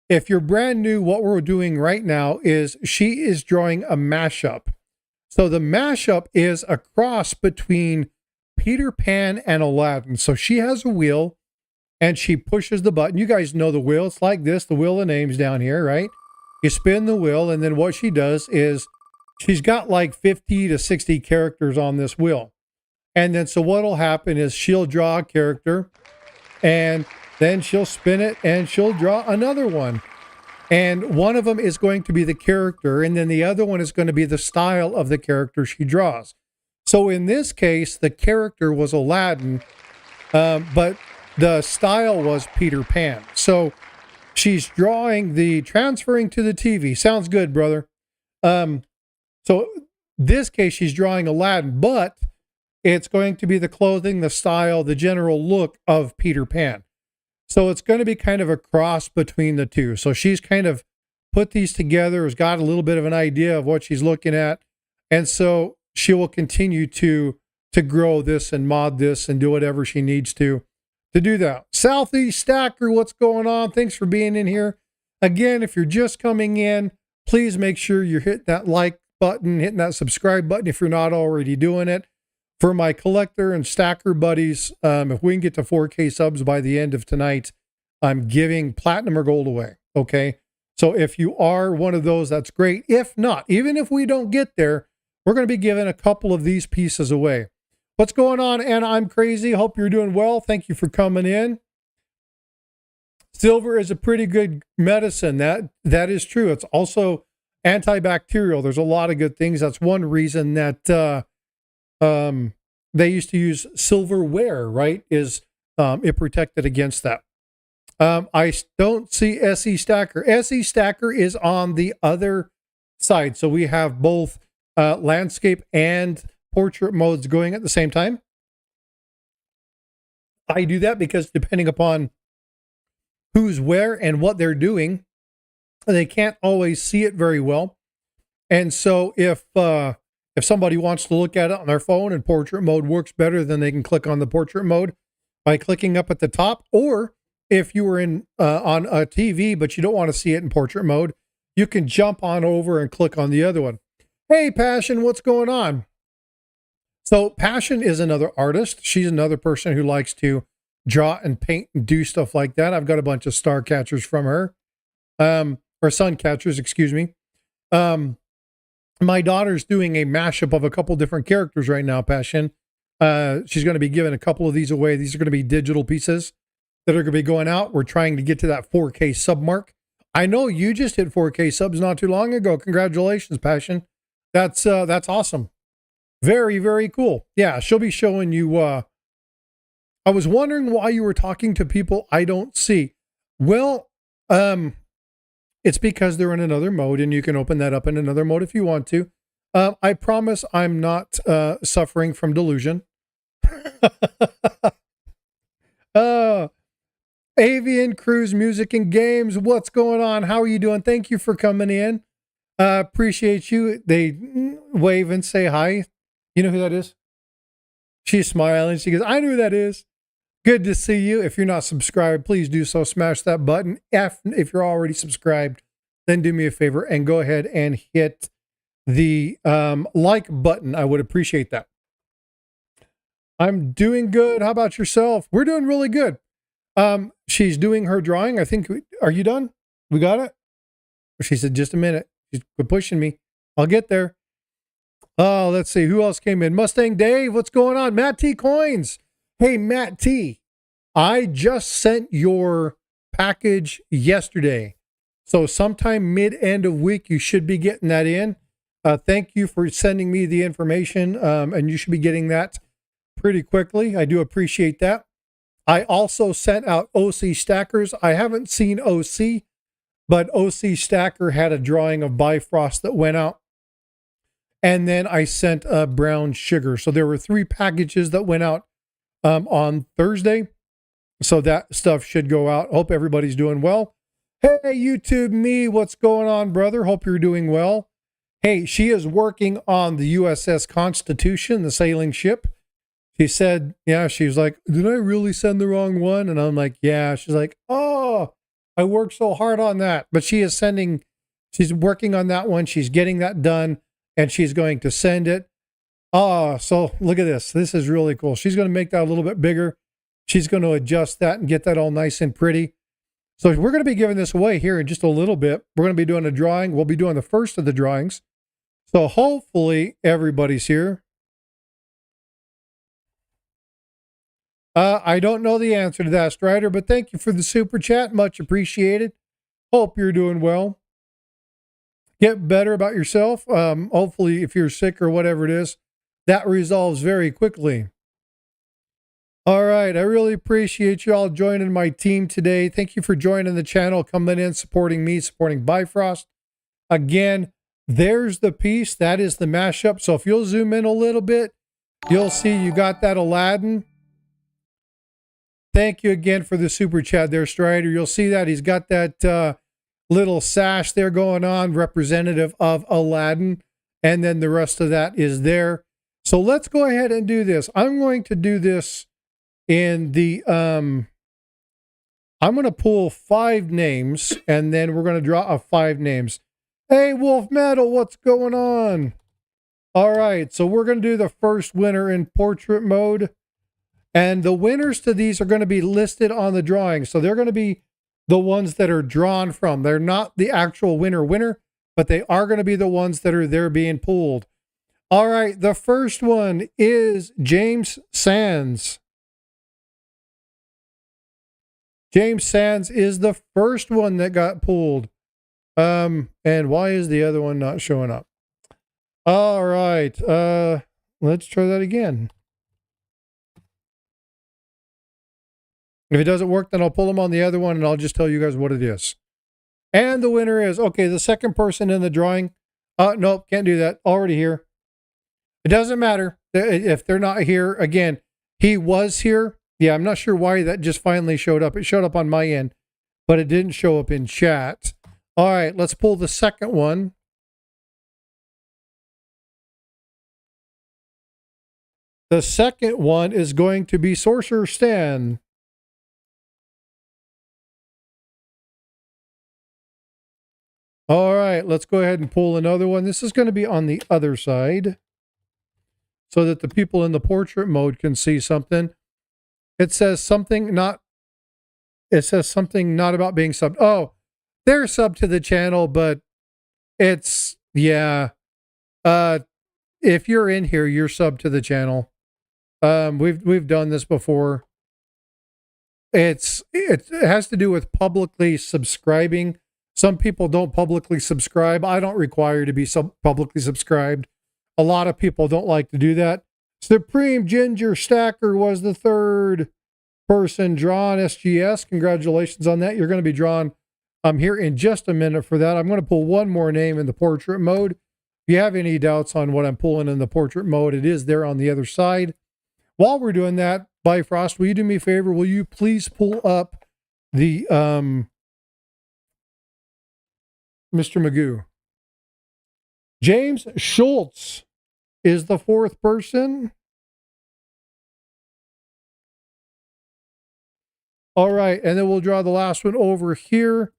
if you're brand new, what we're doing right now is she is drawing a mashup. So the mashup is a cross between Peter Pan and Aladdin. So she has a wheel and she pushes the button. You guys know the wheel. It's like this, the wheel of names down here, right? You spin the wheel, and then what she does is she's got like 50 to 60 characters on this wheel. And then so what'll happen is she'll draw a character, and then she'll spin it and she'll draw another one. And one of them is going to be the character, and then the other one is going to be the style of the character she draws. So in this case, the character was Aladdin, but the style was Peter Pan. So she's drawing transferring to the TV. Sounds good, brother. So this case, she's drawing Aladdin, but it's going to be the clothing, the style, the general look of Peter Pan. So it's going to be kind of a cross between the two. So she's kind of put these together, has got a little bit of an idea of what she's looking at. And so she will continue to grow this and mod this and do whatever she needs to to do that. Southeast Stacker, what's going on? Thanks for being in here. Again, if you're just coming in, please make sure you're hitting that like button, hitting that subscribe button if you're not already doing it. For my collector and stacker buddies, if we can get to 4K subs by the end of tonight, I'm giving platinum or gold away. Okay. So if you are one of those, that's great. If not, even if we don't get there, we're going to be giving a couple of these pieces away. What's going on, Anna? I'm crazy. Hope you're doing well. Thank you for coming in. Silver is a pretty good medicine. That is true. It's also antibacterial. There's a lot of good things. That's one reason that they used to use silverware, right? Is it protected against that. I don't see SE Stacker. SE Stacker is on the other side. So we have both landscape and portrait modes going at the same time. I do that because depending upon who's where and what they're doing, they can't always see it very well. And so if somebody wants to look at it on their phone and portrait mode works better, then they can click on the portrait mode by clicking up at the top. Or if you were in on a TV, but you don't want to see it in portrait mode, you can jump on over and click on the other one. Hey, Passion, what's going on? So Passion is another artist. She's another person who likes to draw and paint and do stuff like that. I've got a bunch of star catchers from her, or sun catchers, excuse me. My daughter's doing a mashup of a couple different characters right now, Passion. She's going to be giving a couple of these away. These are going to be digital pieces that are going to be going out. We're trying to get to that 4K sub mark. I know you just hit 4K subs not too long ago. Congratulations, Passion. That's awesome. Very, very cool. Yeah, she'll be showing you. I was wondering why you were talking to people I don't see. Well, it's because they're in another mode, and you can open that up in another mode if you want to. I promise I'm not suffering from delusion. Avian Cruise Music and Games, what's going on? How are you doing? Thank you for coming in. Appreciate you. They wave and say hi. You know who that is? She's smiling. She goes, I know who that is. Good to see you. If you're not subscribed, please do so. Smash that button. If you're already subscribed, then do me a favor and go ahead and hit the like button. I would appreciate that. I'm doing good. How about yourself? We're doing really good. She's doing her drawing. I think, are you done? We got it? She said, just a minute. She's pushing me. I'll get there. Oh, let's see. Who else came in? Mustang Dave, what's going on? Matt T Coins. Hey, Matt T, I just sent your package yesterday. So sometime mid-end of week, you should be getting that in. Thank you for sending me the information. And you should be getting that pretty quickly. I do appreciate that. I also sent out OC Stackers. I haven't seen OC, but OC Stacker had a drawing of ByFrost that went out. And then I sent brown sugar. So there were 3 packages that went out on Thursday. So that stuff should go out. Hope everybody's doing well. Hey, YouTube me, what's going on, brother? Hope you're doing well. Hey, she is working on the USS Constitution, the sailing ship. She said, yeah, she was like, did I really send the wrong one? And I'm like, yeah. She's like, oh, I worked so hard on that. But she's working on that one. She's getting that done. And she's going to send it. Oh, so look at this. This is really cool. She's going to make that a little bit bigger. She's going to adjust that and get that all nice and pretty. So we're going to be giving this away here in just a little bit. We're going to be doing a drawing. We'll be doing the first of the drawings. So hopefully everybody's here. I don't know the answer to that, Strider, but thank you for the super chat. Much appreciated. Hope you're doing well. Get better about yourself. Hopefully, if you're sick or whatever it is, that resolves very quickly. All right. I really appreciate you all joining my team today. Thank you for joining the channel, coming in, supporting me, supporting ByFrost. Again, there's the piece. That is the mashup. So if you'll zoom in a little bit, you'll see you got that Aladdin. Thank you again for the super chat there, Strider. You'll see that he's got that little sash there going on, representative of Aladdin, and then the rest of that is there. So let's go ahead and do this. I'm going to do this in the I'm going to pull 5 names, and then we're going to draw 5 names. Hey, Wolf Metal, what's going on? All right, so we're going to do the first winner in portrait mode. And the winners to these are going to be listed on the drawing. So they're going to be the ones that are drawn from. They're not the actual winner, but they are going to be the ones that are there being pulled. All right, the first one is James Sands. James Sands is the first one that got pulled. And why is the other one not showing up? All right, let's try that again. If it doesn't work, then I'll pull them on the other one and I'll just tell you guys what it is. And the winner is, okay, the second person in the drawing. Nope, can't do that. Already here. It doesn't matter if they're not here. Again, he was here. Yeah, I'm not sure why that just finally showed up. It showed up on my end, but it didn't show up in chat. All right, let's pull the second one. The second one is going to be Sorcerer Stan. All right, let's go ahead and pull another one. This is going to be on the other side so that the people in the portrait mode can see something. It says something not about being subbed. Oh, they're subbed to the channel, but it's, yeah. If you're in here, you're subbed to the channel. We've done this before. It has to do with publicly subscribing. Some people don't publicly subscribe. I don't require to be publicly subscribed. A lot of people don't like to do that. Supreme Ginger Stacker was the third person drawn. SGS, congratulations on that. You're going to be drawn here in just a minute for that. I'm going to pull one more name in the portrait mode. If you have any doubts on what I'm pulling in the portrait mode, it is there on the other side. While we're doing that, ByFrost, will you do me a favor? Will you please pull up the Mr. Magoo? James Schultz is the fourth person. All right, and then we'll draw the last one over here.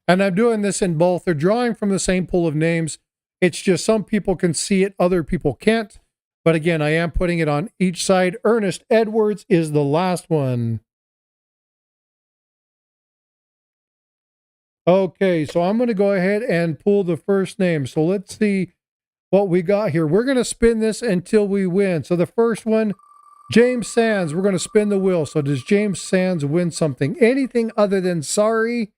And I'm doing this in both. They're drawing from the same pool of names. It's just some people can see it, other people can't. But again, I am putting it on each side. Ernest Edwards is the last one. Okay, so I'm going to go ahead and pull the first name. So let's see what we got here. We're going to spin this until we win. So the first one, James Sands, we're going to spin the wheel. So does James Sands win something? Anything other than sorry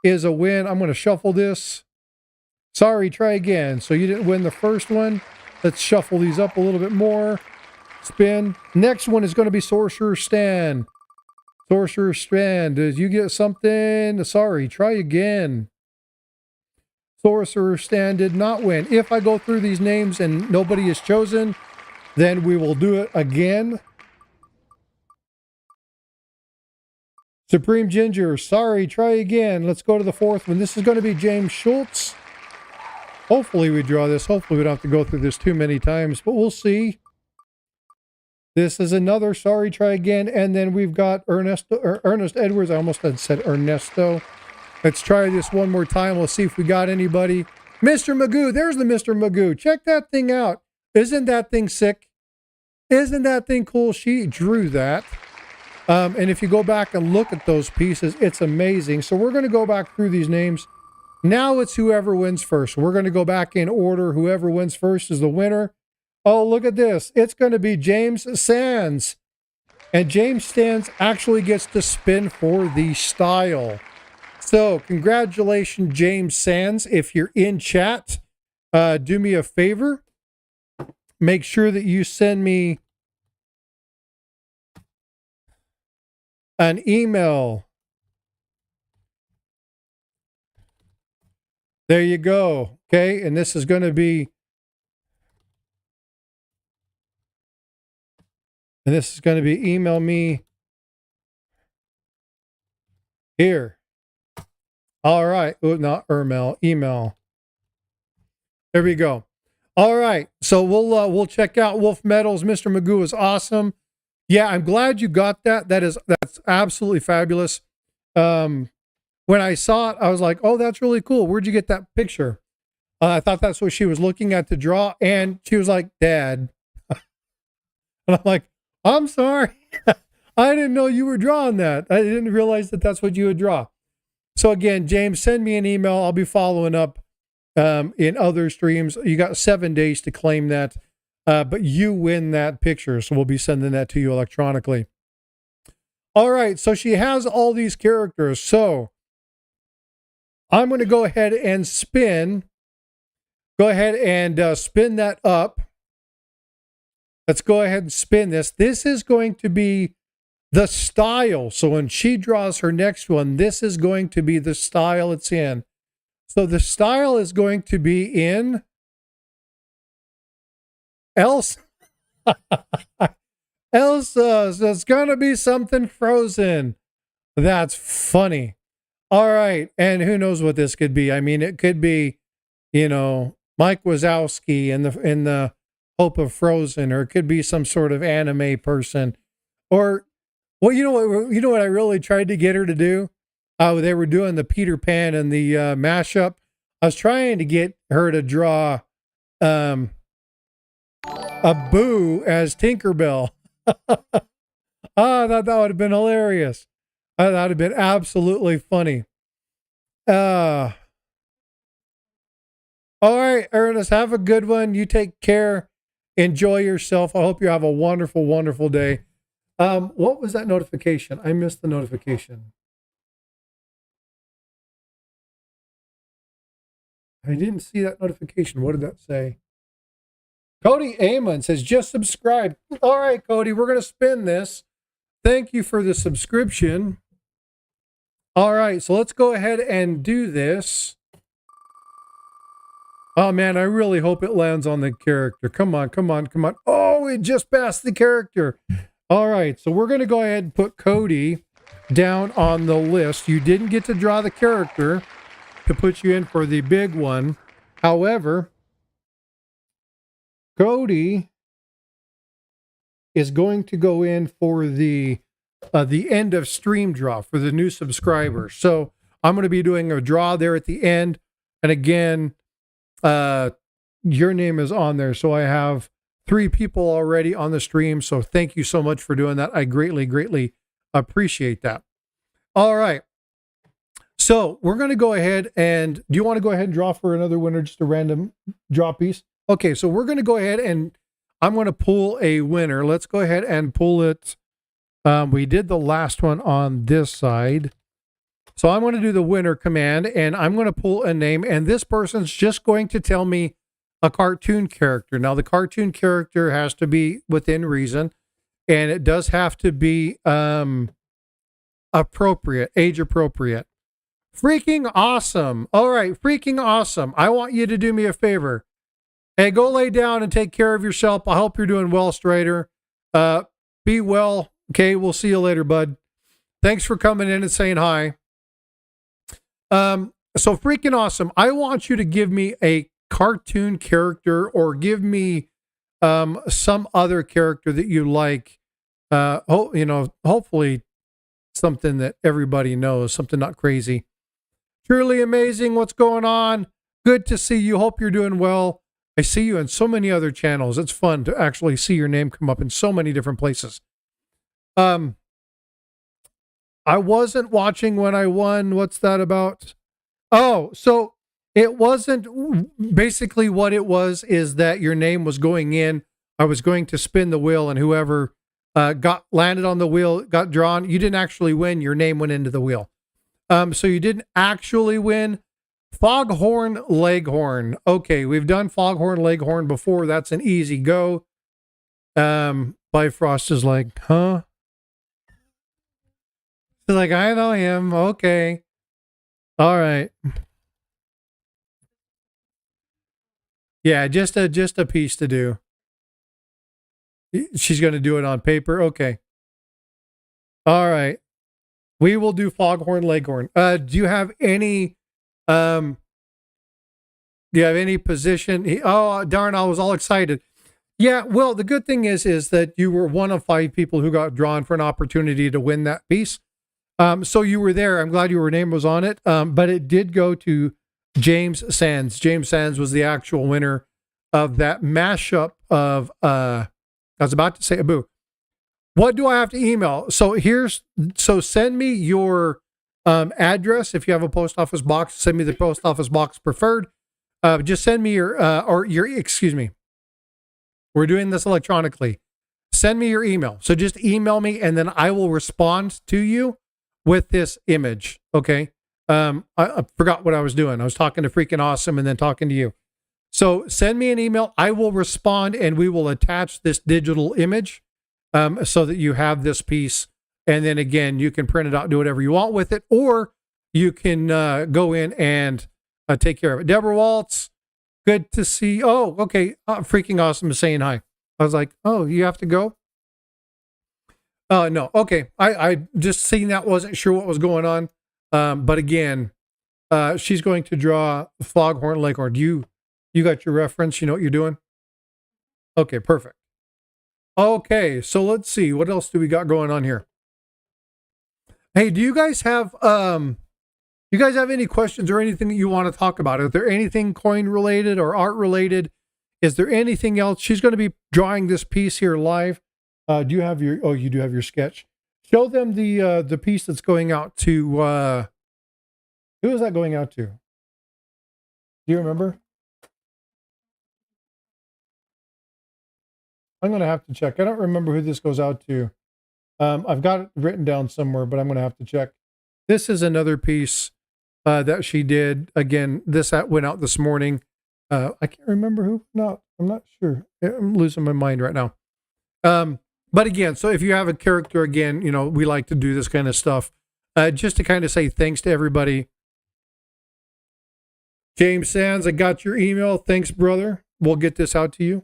is a win. I'm going to shuffle this. Sorry, try again. So you didn't win the first one. Let's shuffle these up a little bit more. Spin. Next one is going to be Sorcerer Stan. Sorcerer Stan, did you get something? Sorry, try again. Sorcerer Stan did not win. If I go through these names and nobody is chosen, then we will do it again. Supreme Ginger, sorry, try again. Let's go to the fourth one. This is going to be James Schultz. Hopefully we draw this. Hopefully we don't have to go through this too many times, but we'll see. This is another sorry, try again. And then we've got Ernest Edwards. I almost had said Ernesto. Let's try this one more time. We'll see if we got anybody. Mr. Magoo. There's the Mr. Magoo. Check that thing out. Isn't that thing sick? Isn't that thing cool? She drew that. And if you go back and look at those pieces, it's amazing. So we're going to go back through these names. Now it's whoever wins first. We're going to go back in order. Whoever wins first is the winner. Oh, look at this. It's going to be James Sands. And James Sands actually gets to spin for the style. So congratulations, James Sands. If you're in chat, do me a favor. Make sure that you send me an email. There you go. Okay. And this is going to be, email me here. All right. Oh, not email. There we go. All right. So we'll check out Wolf Metals. Mr. Magoo is awesome. Yeah, I'm glad you got that. That's absolutely fabulous. When I saw it, I was like, oh, that's really cool. Where'd you get that picture? I thought that's what she was looking at to draw. And she was like, Dad. And I'm like, I'm sorry. I didn't know you were drawing that. I didn't realize that that's what you would draw. So again, James, send me an email. I'll be following up in other streams. You got 7 days to claim that, but you win that picture. So we'll be sending that to you electronically. All right. So she has all these characters. So I'm going to go ahead and spin. Go ahead and spin that up. Let's go ahead and spin this. This is going to be the style. So when she draws her next one, this is going to be the style it's in. So the style is going to be in Elsa. Elsa. So it's going to be something Frozen. That's funny. All right. And who knows what this could be? I mean, it could be, Mike Wazowski in the Hope of Frozen, or it could be some sort of anime person, or well, you know what I really tried to get her to do? They were doing the Peter Pan and the mashup. I was trying to get her to draw a Boo as Tinkerbell. I thought that would have been hilarious. That would have been absolutely funny. All right, Ernest, have a good one. You take care. Enjoy yourself. I hope you have a wonderful, wonderful day. What was that notification? I missed the notification. I didn't see that notification. What did that say? Cody Amon says, just subscribe. All right, Cody, we're going to spin this. Thank you for the subscription. All right, so let's go ahead and do this. Oh, man, I really hope it lands on the character. Come on, come on, come on. Oh, it just passed the character. All right, so we're going to go ahead and put Cody down on the list. You didn't get to draw the character to put you in for the big one. However, Cody is going to go in for the end of stream draw for the new subscribers. So I'm going to be doing a draw there at the end. And again, your name is on there. So I have 3 people already on the stream. So thank you so much for doing that. I greatly, greatly appreciate that. All right. So we're going to go ahead and, do you want to go ahead and draw for another winner, just a random draw piece? Okay, so we're going to go ahead and I'm going to pull a winner. Let's go ahead and pull it. We did the last one on this side. So I'm going to do the winner command and I'm going to pull a name, and this person's just going to tell me a cartoon character. Now the cartoon character has to be within reason, and it does have to be appropriate, age appropriate. Freaking awesome. All right, freaking awesome. I want you to do me a favor. Hey, go lay down and take care of yourself. I hope you're doing well, Strider. Be well. Okay, we'll see you later, bud. Thanks for coming in and saying hi. So freaking awesome. I want you to give me a cartoon character, or give me some other character that you like. Hopefully something that everybody knows, something not crazy. Truly amazing. What's going on? Good to see you. Hope you're doing well. I see you in so many other channels. It's fun to actually see your name come up in so many different places. I wasn't watching when I won. What's that about? Oh, so it wasn't, basically what it was is that your name was going in. I was going to spin the wheel, and whoever landed on the wheel got drawn. You didn't actually win. Your name went into the wheel. So you didn't actually win. Foghorn Leghorn. Okay, we've done Foghorn Leghorn before. That's an easy go. ByFrost is like, huh? She's like, I know him. Okay. All right. Yeah, just a piece to do. She's going to do it on paper. Okay. All right. We will do Foghorn Leghorn. Do you have any Do you have any position? Oh, darn, I was all excited. Yeah, well, the good thing is that you were one of 5 people who got drawn for an opportunity to win that piece. So you were there. I'm glad your name was on it. But it did go to James Sands. James Sands was the actual winner of that mashup of, I was about to say a boo. What do I have to email? So send me your address. If you have a post office box, send me the post office box preferred. Just send me excuse me. We're doing this electronically. Send me your email. So just email me and then I will respond to you with this image. Okay. I forgot what I was doing. I was talking to Freaking Awesome and then talking to you. So send me an email. I will respond and we will attach this digital image so that you have this piece. And then again, you can print it out, do whatever you want with it, or you can go in and take care of it. Deborah Waltz, good to see. Oh, okay. Freaking Awesome is saying hi. I was like, oh, you have to go? No. Okay. I just seen that, wasn't sure what was going on. But again, she's going to draw Foghorn Leghorn. You got your reference? You know what you're doing? Okay, perfect. Okay, so let's see. What else do we got going on here? Hey, do you guys have any questions or anything that you want to talk about? Is there anything coin related or art related? Is there anything else? She's going to be drawing this piece here live. Do you have your, oh, you do have your sketch. Show them the piece that's going out to, who is that going out to? Do you remember? I'm going to have to check. I don't remember who this goes out to. I've got it written down somewhere, but I'm going to have to check. This is another piece that she did. Again, this went out this morning. I can't remember who. No, I'm not sure. I'm losing my mind right now. But again, so if you have a character, again, you know, we like to do this kind of stuff just to kind of say thanks to everybody. James Sands, I got your email. Thanks, brother. We'll get this out to you.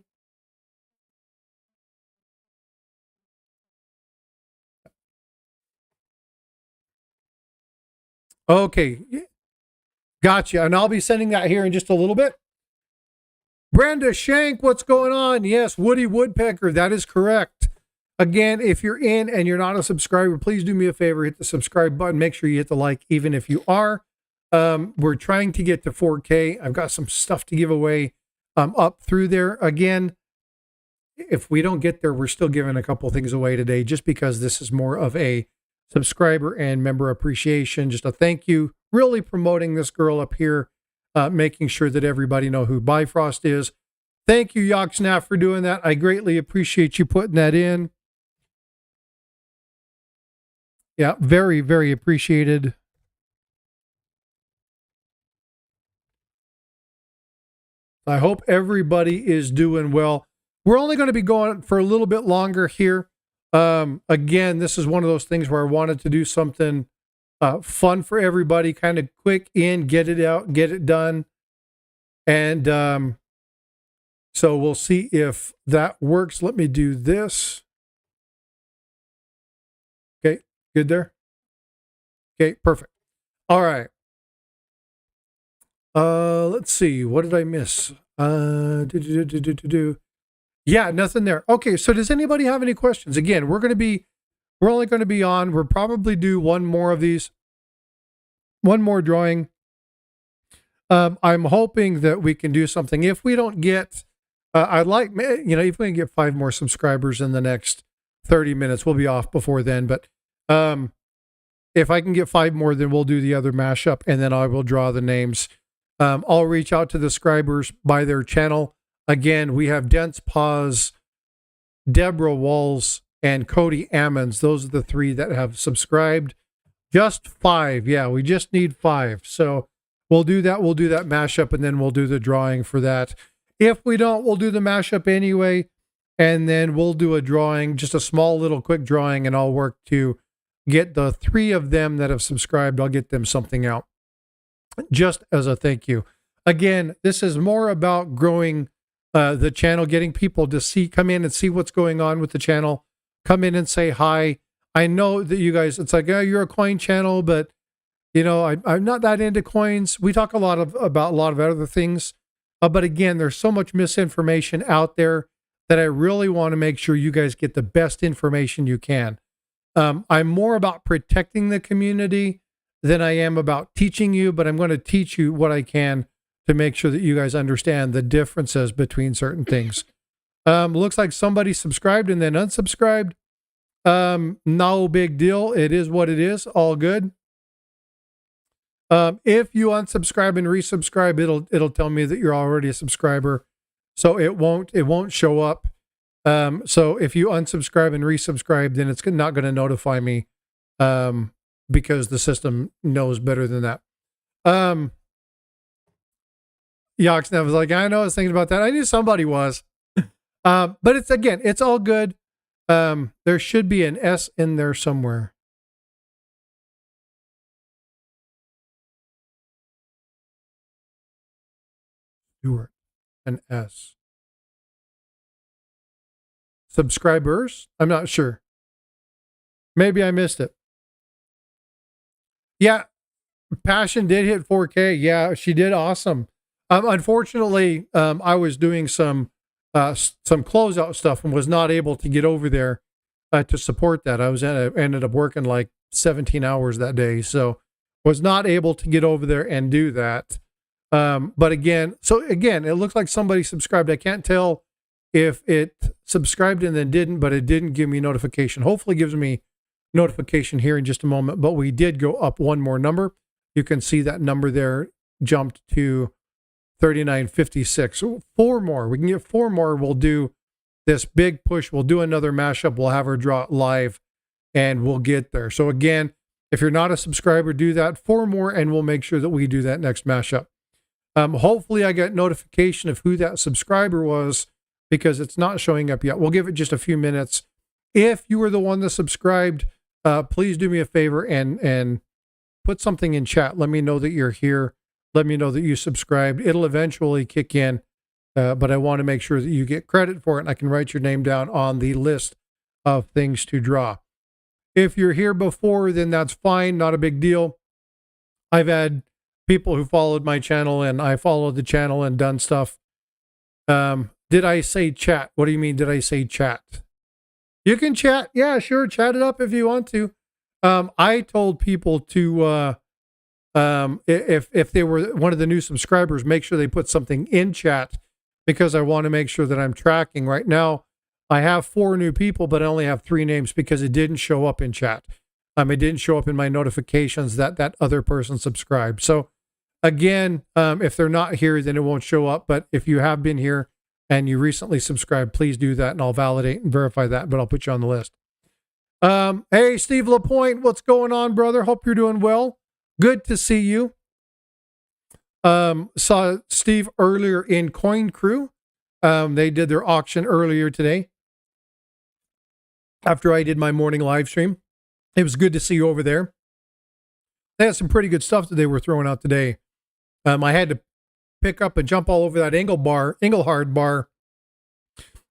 Okay. Gotcha. And I'll be sending that here in just a little bit. Brenda Shank, what's going on? Yes, Woody Woodpecker. That is correct. Again, if you're in and you're not a subscriber, please do me a favor, hit the subscribe button. Make sure you hit the like, even if you are. We're trying to get to 4K. I've got some stuff to give away up through there. Again, if we don't get there, we're still giving a couple things away today just because this is more of a subscriber and member appreciation. Just a thank you. Really promoting this girl up here, making sure that everybody know who ByFrost is. Thank you, Yogsnap, for doing that. I greatly appreciate you putting that in. Yeah, very, very appreciated. I hope everybody is doing well. We're only going to be going for a little bit longer here. Again, this is one of those things where I wanted to do something fun for everybody, kind of quick in, get it out, get it done. And so we'll see if that works. Let me do this. Okay, good there. Okay, perfect. All right. Let's see. What did I miss? Yeah, nothing there. Okay, so does anybody have any questions? Again, we're only going to be on. We'll probably do one more of these. One more drawing. I'm hoping that we can do something. If we don't get, I'd like, you know, if we can get 5 more subscribers in the next 30 minutes, we'll be off before then. But if I can get 5 more, then we'll do the other mashup, and then I will draw the names. I'll reach out to the subscribers by their channel. Again, we have Dense Paws, Deborah Walls, and Cody Ammons. Those are the 3 that have subscribed. Just 5. Yeah, we just need 5. So we'll do that. We'll do that mashup, and then we'll do the drawing for that. If we don't, we'll do the mashup anyway, and then we'll do a drawing, just a small little quick drawing, and I'll work to get the 3 of them that have subscribed. I'll get them something out just as a thank you. Again, this is more about growing the channel, getting people to come in and see what's going on with the channel, come in and say hi. I know that you guys, it's like, oh, you're a coin channel, but you know, I'm not that into coins. We talk about a lot of other things. But again, there's so much misinformation out there that I really want to make sure you guys get the best information you can. I'm more about protecting the community than I am about teaching you, but I'm going to teach you what I can to make sure that you guys understand the differences between certain things. Looks like somebody subscribed and then unsubscribed. No big deal. It is what it is. All good. If you unsubscribe and resubscribe, it'll tell me that you're already a subscriber, so it won't show up. So if you unsubscribe and resubscribe, then it's not going to notify me, because the system knows better than that. Yoxnev was like, I know, I was thinking about that. I knew somebody was. But it's all good. There should be an S in there somewhere. Stewart, an S. Subscribers? I'm not sure. Maybe I missed it. Yeah, Passion did hit 4K. Yeah, she did awesome. Unfortunately, I was doing some closeout stuff and was not able to get over there to support that. Ended up working like 17 hours that day, so was not able to get over there and do that. But again, it looks like somebody subscribed. I can't tell if it subscribed and then didn't, but it didn't give me notification. Hopefully it gives me notification here in just a moment, but we did go up one more number. You can see that number there jumped to 3956. So 4 more. We can get 4 more. We'll do this big push. We'll do another mashup. We'll have her draw it live and we'll get there. So again, if you're not a subscriber, do that. 4 more and we'll make sure that we do that next mashup. Hopefully I get notification of who that subscriber was, because it's not showing up yet. We'll give it just a few minutes. If you were the one that subscribed, please do me a favor and put something in chat. Let me know that you're here. Let me know that you subscribed. It'll eventually kick in, but I want to make sure that you get credit for it and I can write your name down on the list of things to draw. If you're here before, then that's fine. Not a big deal. I've had people who followed my channel and I followed the channel and done stuff. Did I say chat? What do you mean, did I say chat? You can chat. Yeah, sure. Chat it up if you want to. I told people to, if they were one of the new subscribers, make sure they put something in chat, because I want to make sure that I'm tracking. Right now, I have 4 new people, but I only have 3 names because it didn't show up in chat. It didn't show up in my notifications that that other person subscribed. So again, if they're not here, then it won't show up. But if you have been here and you recently subscribed, please do that and I'll validate and verify that, but I'll put you on the list. Hey, Steve LaPointe, what's going on, brother? Hope you're doing well. Good to see you. Saw Steve earlier in Coin Crew. They did their auction earlier today after I did my morning live stream. It was good to see you over there. They had some pretty good stuff that they were throwing out today. I had to pick up and jump all over that Engelhard bar.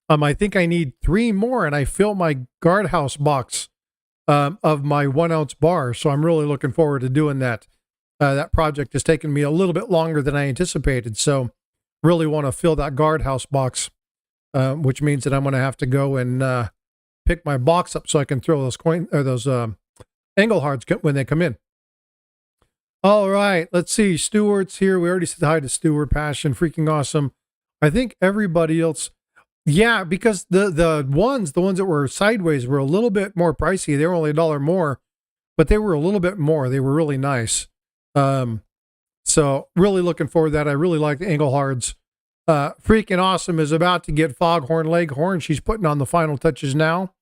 I think I need 3 more, and I fill my guardhouse box of my 1 ounce bar. So I'm really looking forward to doing that. That project has taken me a little bit longer than I anticipated. So really want to fill that guardhouse box, which means that I'm going to have to go and pick my box up so I can throw those Engelhards when they come in. All right, let's see. Stewart's here. We already said hi to Stewart. Passion, freaking awesome. I think everybody else, yeah, because the ones that were sideways were a little bit more pricey. They were only $1 more, but they were a little bit more. They were really nice. So really looking forward to that. I really like the Engelhards. Freaking awesome is about to get Foghorn Leghorn. She's putting on the final touches now.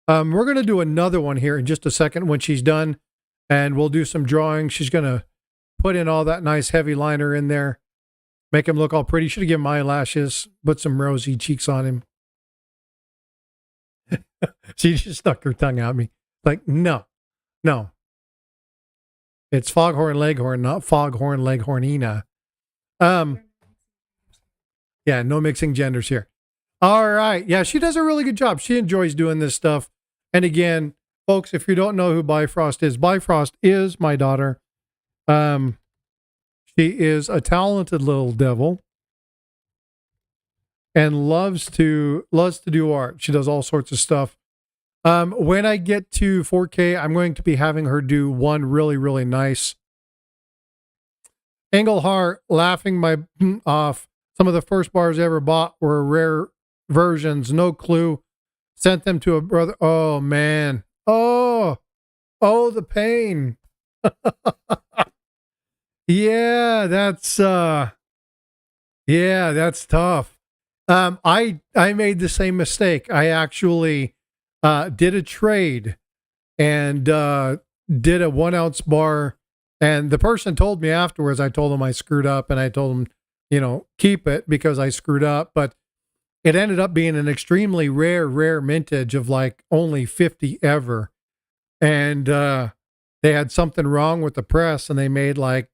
We're going to do another one here in just a second when she's done, and we'll do some drawing. She's going to put in all that nice heavy liner in there, make him look all pretty. Should have given him eyelashes, put some rosy cheeks on him. She just stuck her tongue out at me. Like, no. It's Foghorn Leghorn, not Foghorn Leghornina. Yeah, no mixing genders here. All right. Yeah, she does a really good job. She enjoys doing this stuff. And again, folks, if you don't know who ByFrost is my daughter. She is a talented little devil. and loves to do art. She does all sorts of stuff. When I get to 4K, I'm going to be having her do one really, really nice. Engelhart laughing my off. Some of the first bars I ever bought were rare versions. No clue. Sent them to a brother. Oh man. Oh, the pain. Yeah, that's tough. I made the same mistake. I actually did a trade and did a 1 ounce bar, and the person told me afterwards. I told him I screwed up, and I told him, keep it because I screwed up. But it ended up being an extremely rare mintage of like only 50 ever, and they had something wrong with the press, and they made like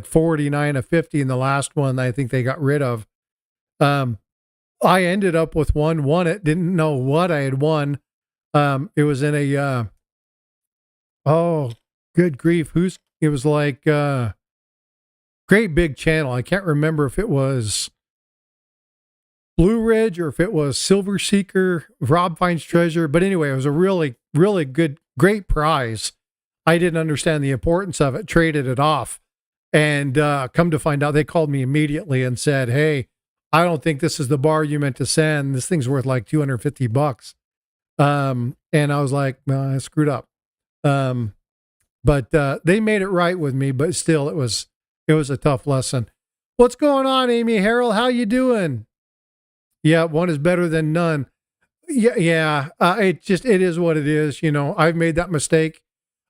49 of 50 in the last one. I think they got rid of. I ended up with won it, didn't know what I had won. It was in a, oh, good grief. It was like, great big channel. I can't remember if it was Blue Ridge or if it was Silver Seeker, Rob Finds Treasure. But anyway, it was a really, really great prize. I didn't understand the importance of it, traded it off. And come to find out, they called me immediately and said, hey, I don't think this is the bar you meant to send. This thing's worth like $250. And I was like, well, I screwed up. But they made it right with me, but still it was a tough lesson. What's going on, Amy Harrell? How you doing? Yeah, one is better than none. Yeah. It is what it is. I've made that mistake.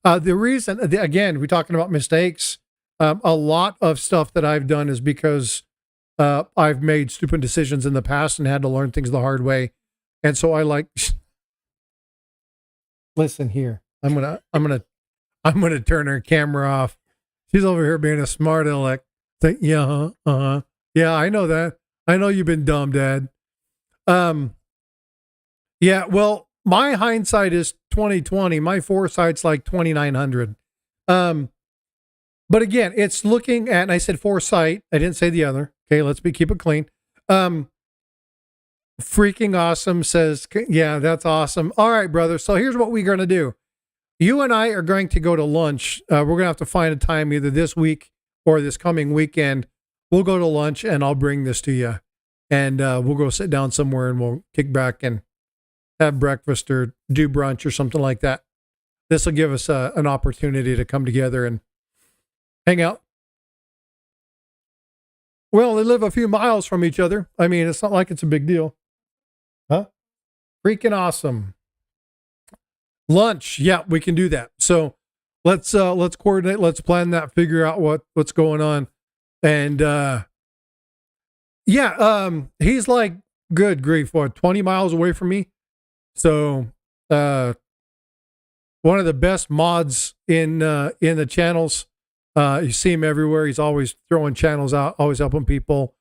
The reason, again, we're talking about mistakes. A lot of stuff that I've done is because I've made stupid decisions in the past and had to learn things the hard way. And so I like, listen here, I'm going to turn her camera off. She's over here being a smart aleck. Yeah, yeah, I know that. I know you've been dumb, Dad. Yeah, well, my hindsight is 2020. My foresight's like 2900. But again, it's looking at, and I said foresight. I didn't say the other. Okay, keep it clean. Freaking awesome says, yeah, that's awesome. All right, brother. So here's what we're going to do. You and I are going to go to lunch. We're going to have to find a time either this week or this coming weekend. We'll go to lunch and I'll bring this to you. And we'll go sit down somewhere and we'll kick back and have breakfast or do brunch or something like that. This will give us an opportunity to come together and hang out. Well, they live a few miles from each other. I mean, it's not like it's a big deal. Huh? Freaking awesome. Lunch. Yeah, we can do that. So let's coordinate. Let's plan that, figure out what's going on. And, he's like, good grief, 20 miles away from me. So, one of the best mods in the channels. You see him everywhere. He's always throwing channels out, always helping people.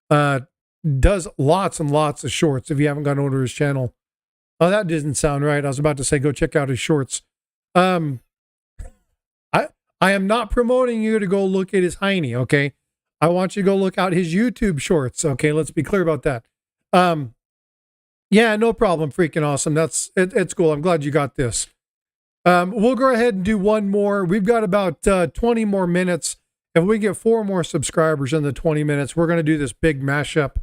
Does lots and lots of shorts. If you haven't gone over to his channel. Oh, that didn't sound right. I was about to say, go check out his shorts. I am not promoting you to go look at his hiney. Okay. I want you to go look out his YouTube shorts. Okay. Let's be clear about that. Yeah, no problem. Freaking awesome. It's cool. I'm glad you got this. We'll go ahead and do one more. We've got about 20 more minutes. If we get 4 more subscribers in the 20 minutes, we're going to do this big mashup.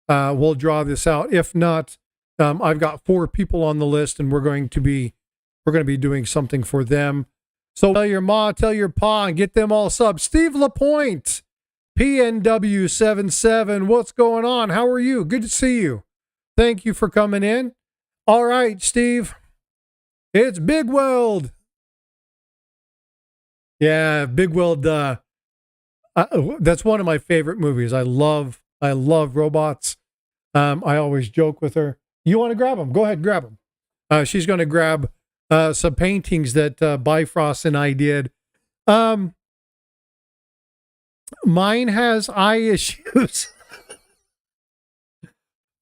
We'll draw this out. If not, I've got 4 people on the list, and we're going to be doing something for them. So tell your ma, tell your pa, and get them all subs. Steve LaPointe, PNW77. What's going on? How are you? Good to see you. Thank you for coming in. All right, Steve. It's Big Weld. Yeah, Big Weld. That's one of my favorite movies. I love robots. I always joke with her. You want to grab them? Go ahead, grab them. She's going to grab some paintings that ByFrost and I did. Mine has eye issues.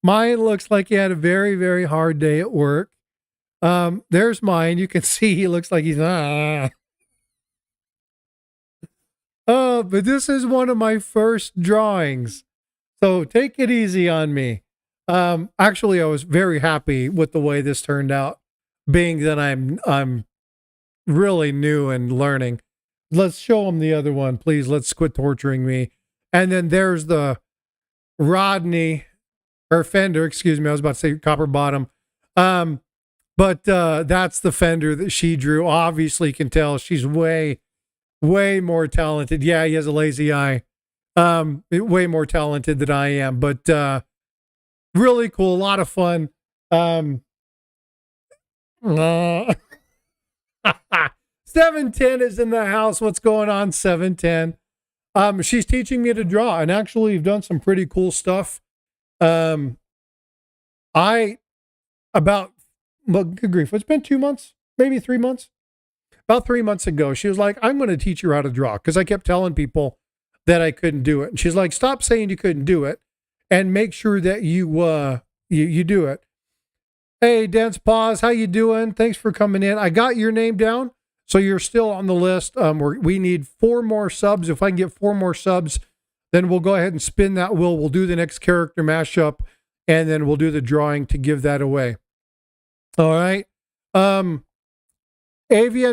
Mine looks like he had a very, very hard day at work. There's mine. You can see he looks like he's but this is one of my first drawings. So take it easy on me. Actually, I was very happy with the way this turned out, being that I'm really new and learning. Let's show them the other one, please. Let's quit torturing me. And then there's the Rodney or Fender, excuse me. I was about to say copper bottom. But that's the Fender that she drew. Obviously, you can tell she's way, way more talented. Yeah, he has a lazy eye. Way more talented than I am, but really cool, a lot of fun. Uh, 710 is in the house. What's going on, 710? She's teaching me to draw, and actually, you've done some pretty cool stuff. I about well, good grief, it's been 2 months, maybe 3 months. About 3 months ago, she was like, "I'm going to teach you how to draw," because I kept telling people that I couldn't do it, and she's like, "Stop saying you couldn't do it, and make sure that you do it." Hey, Dance Pause, how you doing? Thanks for coming in. I got your name down, so you're still on the list. We need 4 more subs. If I can get 4 more subs, then we'll go ahead and spin that wheel. We'll do the next character mashup, and then we'll do the drawing to give that away. All right. AVN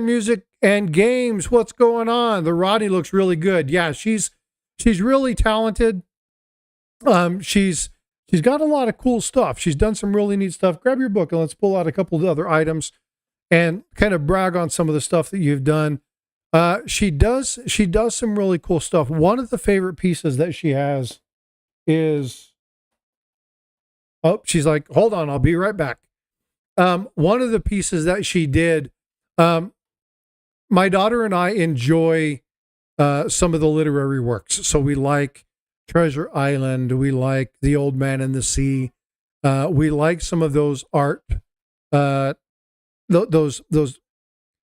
Music and Games, what's going on? The Rodney looks really good. Yeah, she's really talented. She's got a lot of cool stuff. She's done some really neat stuff. Grab your book and let's pull out a couple of other items and kind of brag on some of the stuff that you've done. She does some really cool stuff. One of the favorite pieces that she has is, oh, she's like, hold on, I'll be right back. One of the pieces that she did, my daughter and I enjoy some of the literary works. So we like Treasure Island. We like The Old Man and the Sea. We like some of those art, those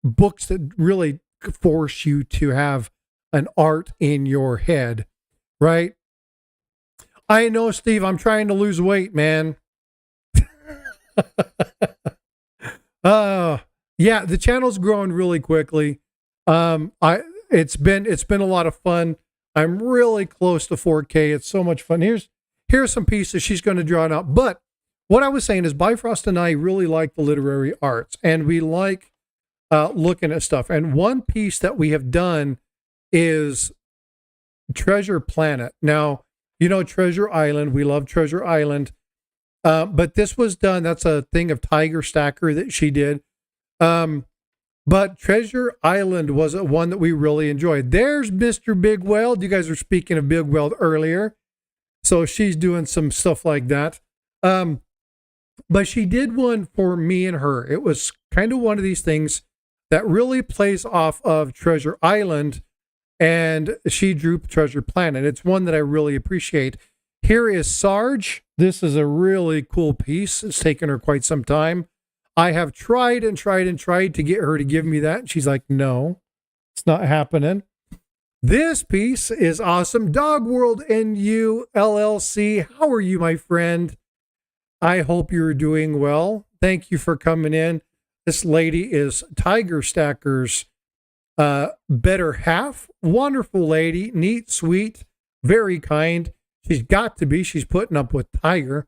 books that really force you to have an art in your head, right? I know, Steve, I'm trying to lose weight, man. Yeah, the channel's growing really quickly. It's been a lot of fun. I'm really close to 4K. It's so much fun. Here's some pieces she's going to draw it out. But what I was saying is ByFrost and I really like the literary arts, and we like looking at stuff. And one piece that we have done is Treasure Planet. Now, you know, Treasure Island. We love Treasure Island. But this was done. That's a thing of Tiger Stacker that she did. But Treasure Island was one that we really enjoyed. There's Mr. Big Weld. You guys were speaking of Big Weld earlier. So she's doing some stuff like that. But she did one for me and her. It was kind of one of these things that really plays off of Treasure Island. And she drew Treasure Planet. It's one that I really appreciate. Here is Sarge. This is a really cool piece. It's taken her quite some time. I have tried and tried and tried to get her to give me that. She's like, no, it's not happening. This piece is awesome. Dog World NU LLC. How are you, my friend? I hope you're doing well. Thank you for coming in. This lady is Tiger Stacker's better half. Wonderful lady, neat, sweet, very kind. She's got to be. She's putting up with Tiger.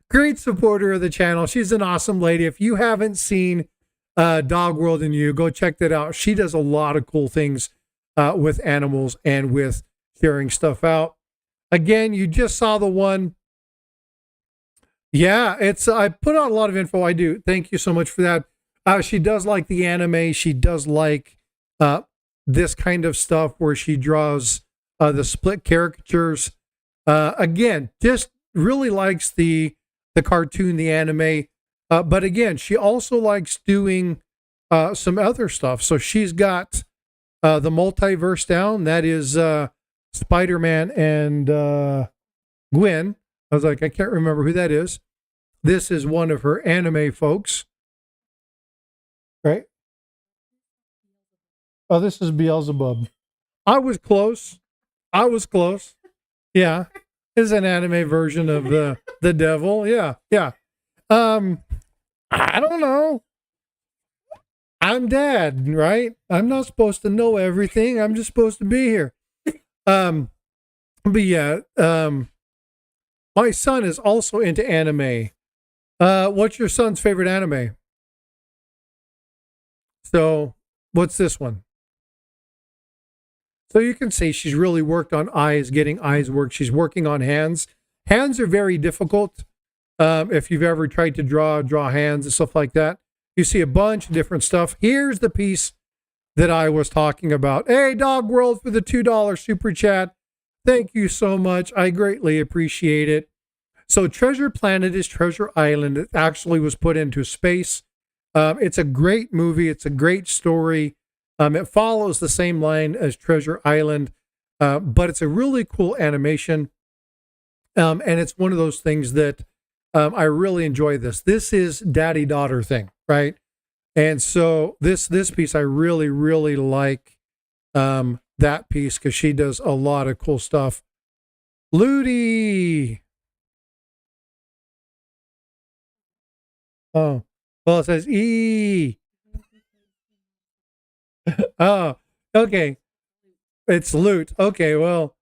Great supporter of the channel. She's an awesome lady. If you haven't seen Dog World and You, go check that out. She does a lot of cool things with animals and with sharing stuff out. Again, you just saw the one. Yeah, I put out a lot of info. I do. Thank you so much for that. She does like the anime. She does like this kind of stuff where she draws the split caricatures. Again, just really likes the cartoon, the anime. But again, she also likes doing some other stuff. So she's got the multiverse down. That is Spider-Man and Gwen. I was like, I can't remember who that is. This is one of her anime folks. Right? Oh, this is Beelzebub. I was close. Yeah. Is an anime version of the devil. Yeah. I don't know. I'm dad, right? I'm not supposed to know everything. I'm just supposed to be here. But yeah, my son is also into anime. What's your son's favorite anime? So, what's this one? So you can see she's really worked on eyes, getting eyes work. She's working on hands. Hands are very difficult. If you've ever tried to draw hands and stuff like that, you see a bunch of different stuff. Here's the piece that I was talking about. Hey, Dog World for the $2 super chat. Thank you so much. I greatly appreciate it. So Treasure Planet is Treasure Island. It actually was put into space. It's a great movie. It's a great story. It follows the same line as Treasure Island, but it's a really cool animation. And it's one of those things that I really enjoy this. This is daddy-daughter thing, right? And so this piece, I really, really like that piece because she does a lot of cool stuff. Ludi. Oh, well, it says E. Oh, okay. It's Loot. Okay, well,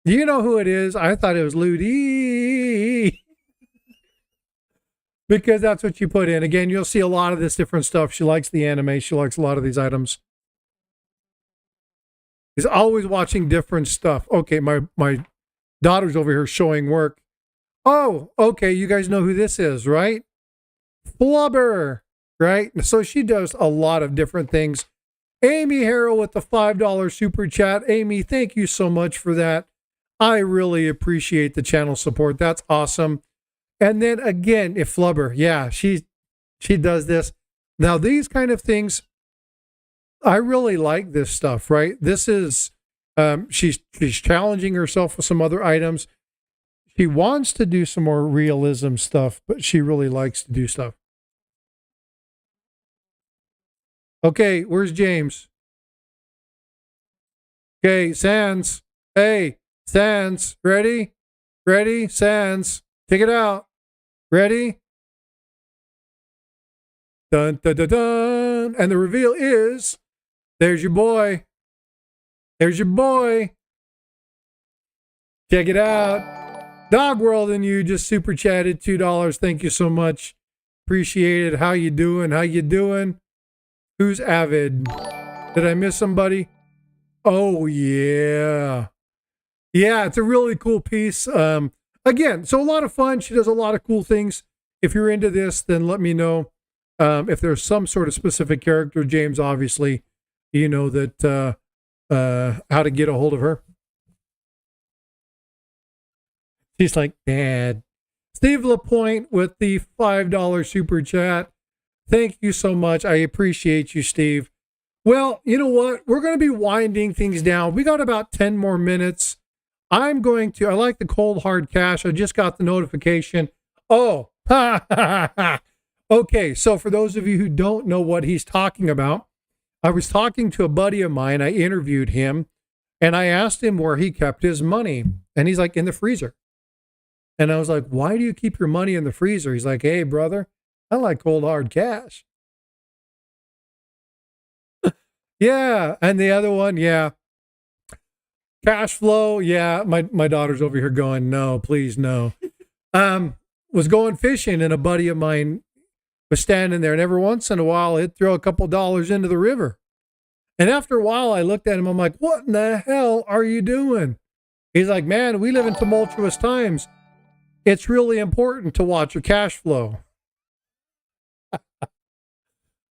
you know who it is. I thought it was Ludi. Because that's what you put in. Again, you'll see a lot of this different stuff. She likes the anime. She likes a lot of these items. She's always watching different stuff. Okay, my daughter's over here showing work. Oh, okay. You guys know who this is, right? Flubber, right? So she does a lot of different things. Amy Harrell with the $5 super chat. Amy, thank you so much for that. I really appreciate the channel support. That's awesome. And then again, if Flubber, yeah, she does this. Now, these kind of things, I really like this stuff, right? This is, she's challenging herself with some other items. She wants to do some more realism stuff, but she really likes to do stuff. Okay, where's James? Okay, Sans. Hey, Sans, ready? Ready? Sans, check it out. Ready? Dun, dun, dun, dun. And the reveal is, there's your boy. There's your boy. Check it out. Dog World and you just super chatted $2. Thank you so much. Appreciate it. How you doing? How you doing? Who's avid? Did I miss somebody? Oh, yeah. Yeah, it's a really cool piece. Again, so a lot of fun. She does a lot of cool things. If you're into this, then let me know. If there's some sort of specific character, James, obviously, you know that how to get a hold of her. She's like, Dad. Steve Lapointe with the $5 super chat. Thank you so much. I appreciate you, Steve. Well, you know what? We're going to be winding things down. We got about 10 more minutes. I like the cold hard cash. I just got the notification. Oh, okay. So for those of you who don't know what he's talking about, I was talking to a buddy of mine. I interviewed him and I asked him where he kept his money. And he's like, in the freezer. And I was like, why do you keep your money in the freezer? He's like, hey, brother, I like cold hard cash. Yeah. And the other one, yeah. Cash flow, yeah. My daughter's over here going, no, please, no. Was going fishing and a buddy of mine was standing there, and every once in a while he'd throw a couple dollars into the river. And after a while I looked at him, I'm like, what in the hell are you doing? He's like, man, we live in tumultuous times. It's really important to watch your cash flow.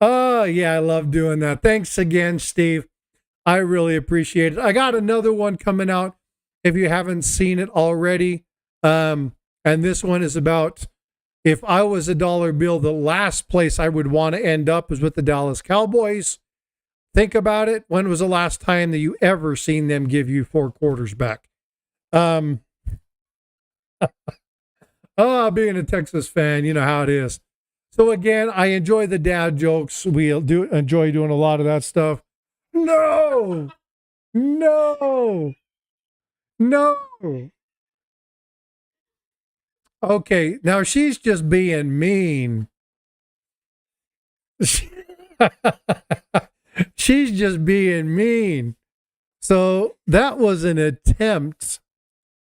Oh, yeah, I love doing that. Thanks again, Steve. I really appreciate it. I got another one coming out if you haven't seen it already. And this one is about, if I was a dollar bill, the last place I would want to end up is with the Dallas Cowboys. Think about it. When was the last time that you ever seen them give you 4 quarters back? Oh, being a Texas fan, you know how it is. So again, I enjoy the dad jokes. We do enjoy doing a lot of that stuff. No, no, no. Okay, now she's just being mean. She's just being mean. So that was an attempt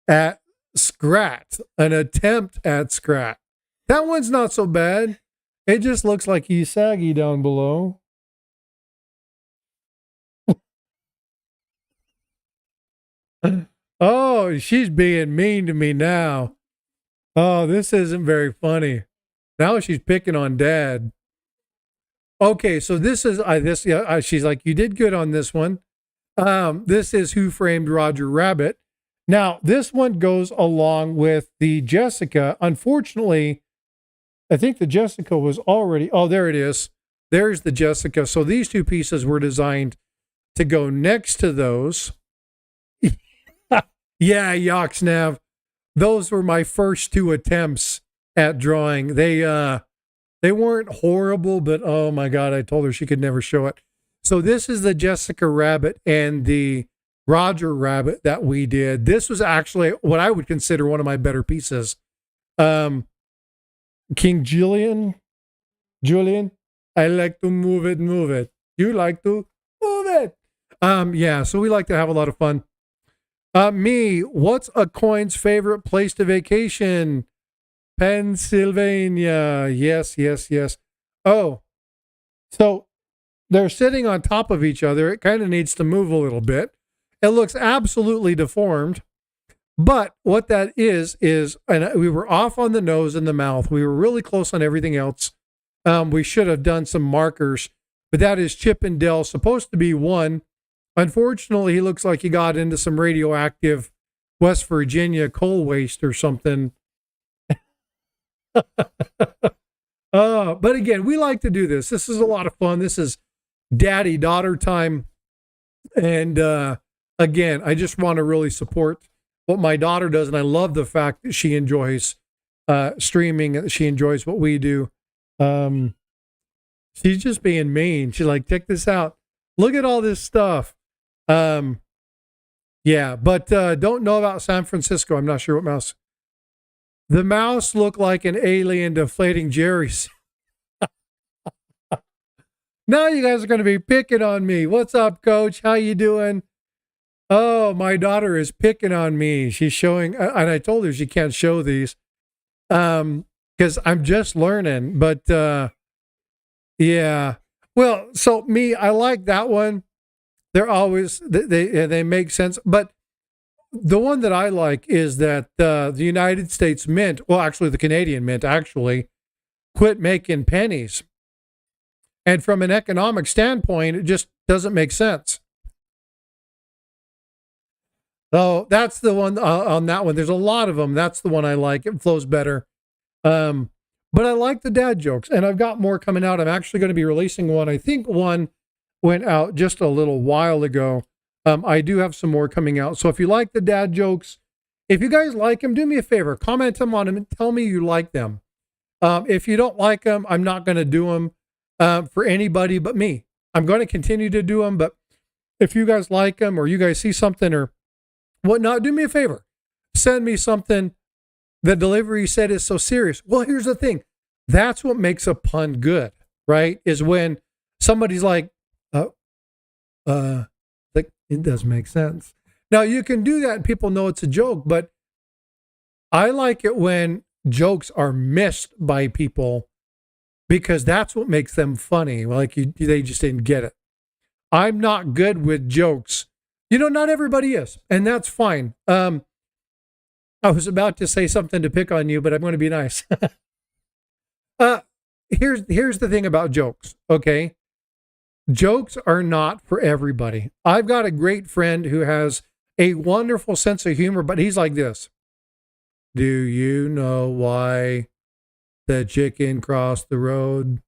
at Scrat, an attempt at Scrat. That one's not so bad. It just looks like he's saggy down below. Oh, she's being mean to me now. Oh, this isn't very funny. Now she's picking on Dad. Okay, so this is she's like, you did good on this one. This is Who Framed Roger Rabbit. Now, this one goes along with the Jessica. Unfortunately, I think the Jessica was already, oh, there it is. There's the Jessica. So these two pieces were designed to go next to those. Yeah, Yoxnav. Those were my first two attempts at drawing. They weren't horrible, but oh my God, I told her she could never show it. So this is the Jessica Rabbit and the Roger Rabbit that we did. This was actually what I would consider one of my better pieces. King Julian, I like to move it. You like to move it. Yeah, so we like to have a lot of fun. Me, what's a coin's favorite place to vacation? Pennsylvania. Yes. Oh, so they're sitting on top of each other. It kind of needs to move a little bit. It looks absolutely deformed. But what that is, and we were off on the nose and the mouth. We were really close on everything else. We should have done some markers, but that is Chip and Dale, supposed to be one. Unfortunately, he looks like he got into some radioactive West Virginia coal waste or something. But again, we like to do this. This is a lot of fun. This is daddy-daughter time. And again, I just want to really support what my daughter does. And I love the fact that she enjoys streaming, that she enjoys what we do. She's just being mean. She's like, check this out. Look at all this stuff. Yeah, but don't know about San Francisco. I'm not sure what mouse. The mouse looked like an alien deflating Jerry's. Now you guys are going to be picking on me. What's up, Coach? How you doing? Oh, my daughter is picking on me. She's showing, and I told her she can't show these because I'm just learning. But yeah, well, so me, I like that one. They're always, they make sense. But the one that I like is that the United States Mint, well, actually the Canadian Mint actually quit making pennies. And from an economic standpoint, it just doesn't make sense. So that's the one on that one. There's a lot of them. That's the one I like. It flows better. But I like the dad jokes, and I've got more coming out. I'm actually going to be releasing one. I think one went out just a little while ago. I do have some more coming out. So if you like the dad jokes, if you guys like them, do me a favor, comment them on them and tell me you like them. If you don't like them, I'm not going to do them for anybody but me. I'm going to continue to do them, but if you guys like them or you guys see something or whatnot, do me a favor. Send me something. The delivery said is so serious. Well, here's the thing. That's what makes a pun good, right? Is when somebody's like, it does make sense. Now you can do that and people know it's a joke, but I like it when jokes are missed by people because that's what makes them funny. Like they just didn't get it. I'm not good with jokes. Not everybody is, and that's fine. I was about to say something to pick on you, but I'm going to be nice. Here's the thing about jokes, okay? Jokes are not for everybody. I've got a great friend who has a wonderful sense of humor, but he's like this. Do you know why the chicken crossed the road?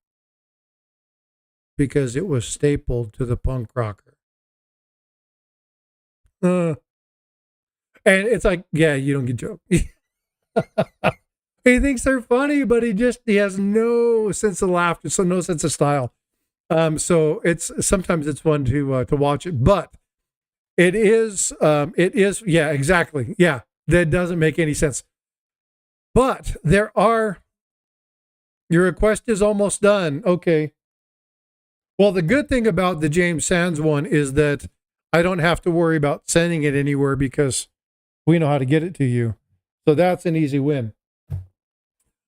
Because it was stapled to the punk rocker. And it's like, yeah, you don't get jokes. He thinks they're funny, but he has no sense of laughter, so no sense of style. So sometimes it's fun to watch it, but it is, yeah, exactly. Yeah. That doesn't make any sense, but your request is almost done. Okay. Well, the good thing about the James Sands one is that I don't have to worry about sending it anywhere because We know how to get it to you. So that's an easy win.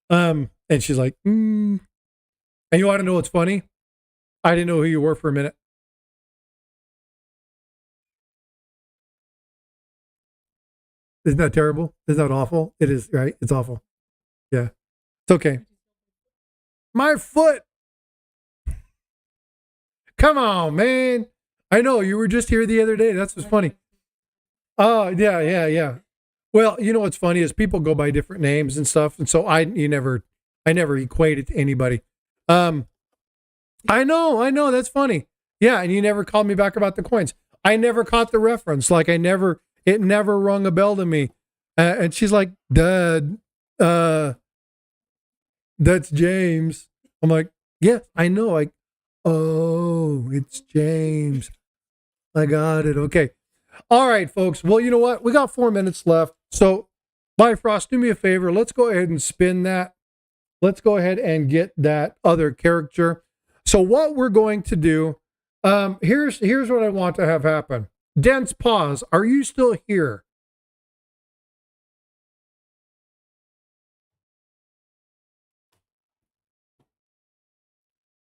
And she's like, And you want to know what's funny? I didn't know who you were for a minute. Isn't that terrible? Isn't that awful? It is, right? It's awful. Yeah. It's okay. My foot. Come on, man. I know you were just here the other day. That's what's funny. Oh, yeah. Well, you know what's funny is people go by different names and stuff, and so I never equate it to anybody. I know that's funny. Yeah, and you never called me back about the coins. I never caught the reference. Like it never rung a bell to me. And she's like, Dad, that's James. I'm like, yeah, I know. Like, oh, it's James. I got it. Okay. All right, folks. Well, you know what? We got 4 minutes left. So, ByFrost, do me a favor. Let's go ahead and spin that. Let's go ahead and get that other character. So what we're going to do, here's what I want to have happen. Dense pause. Are you still here?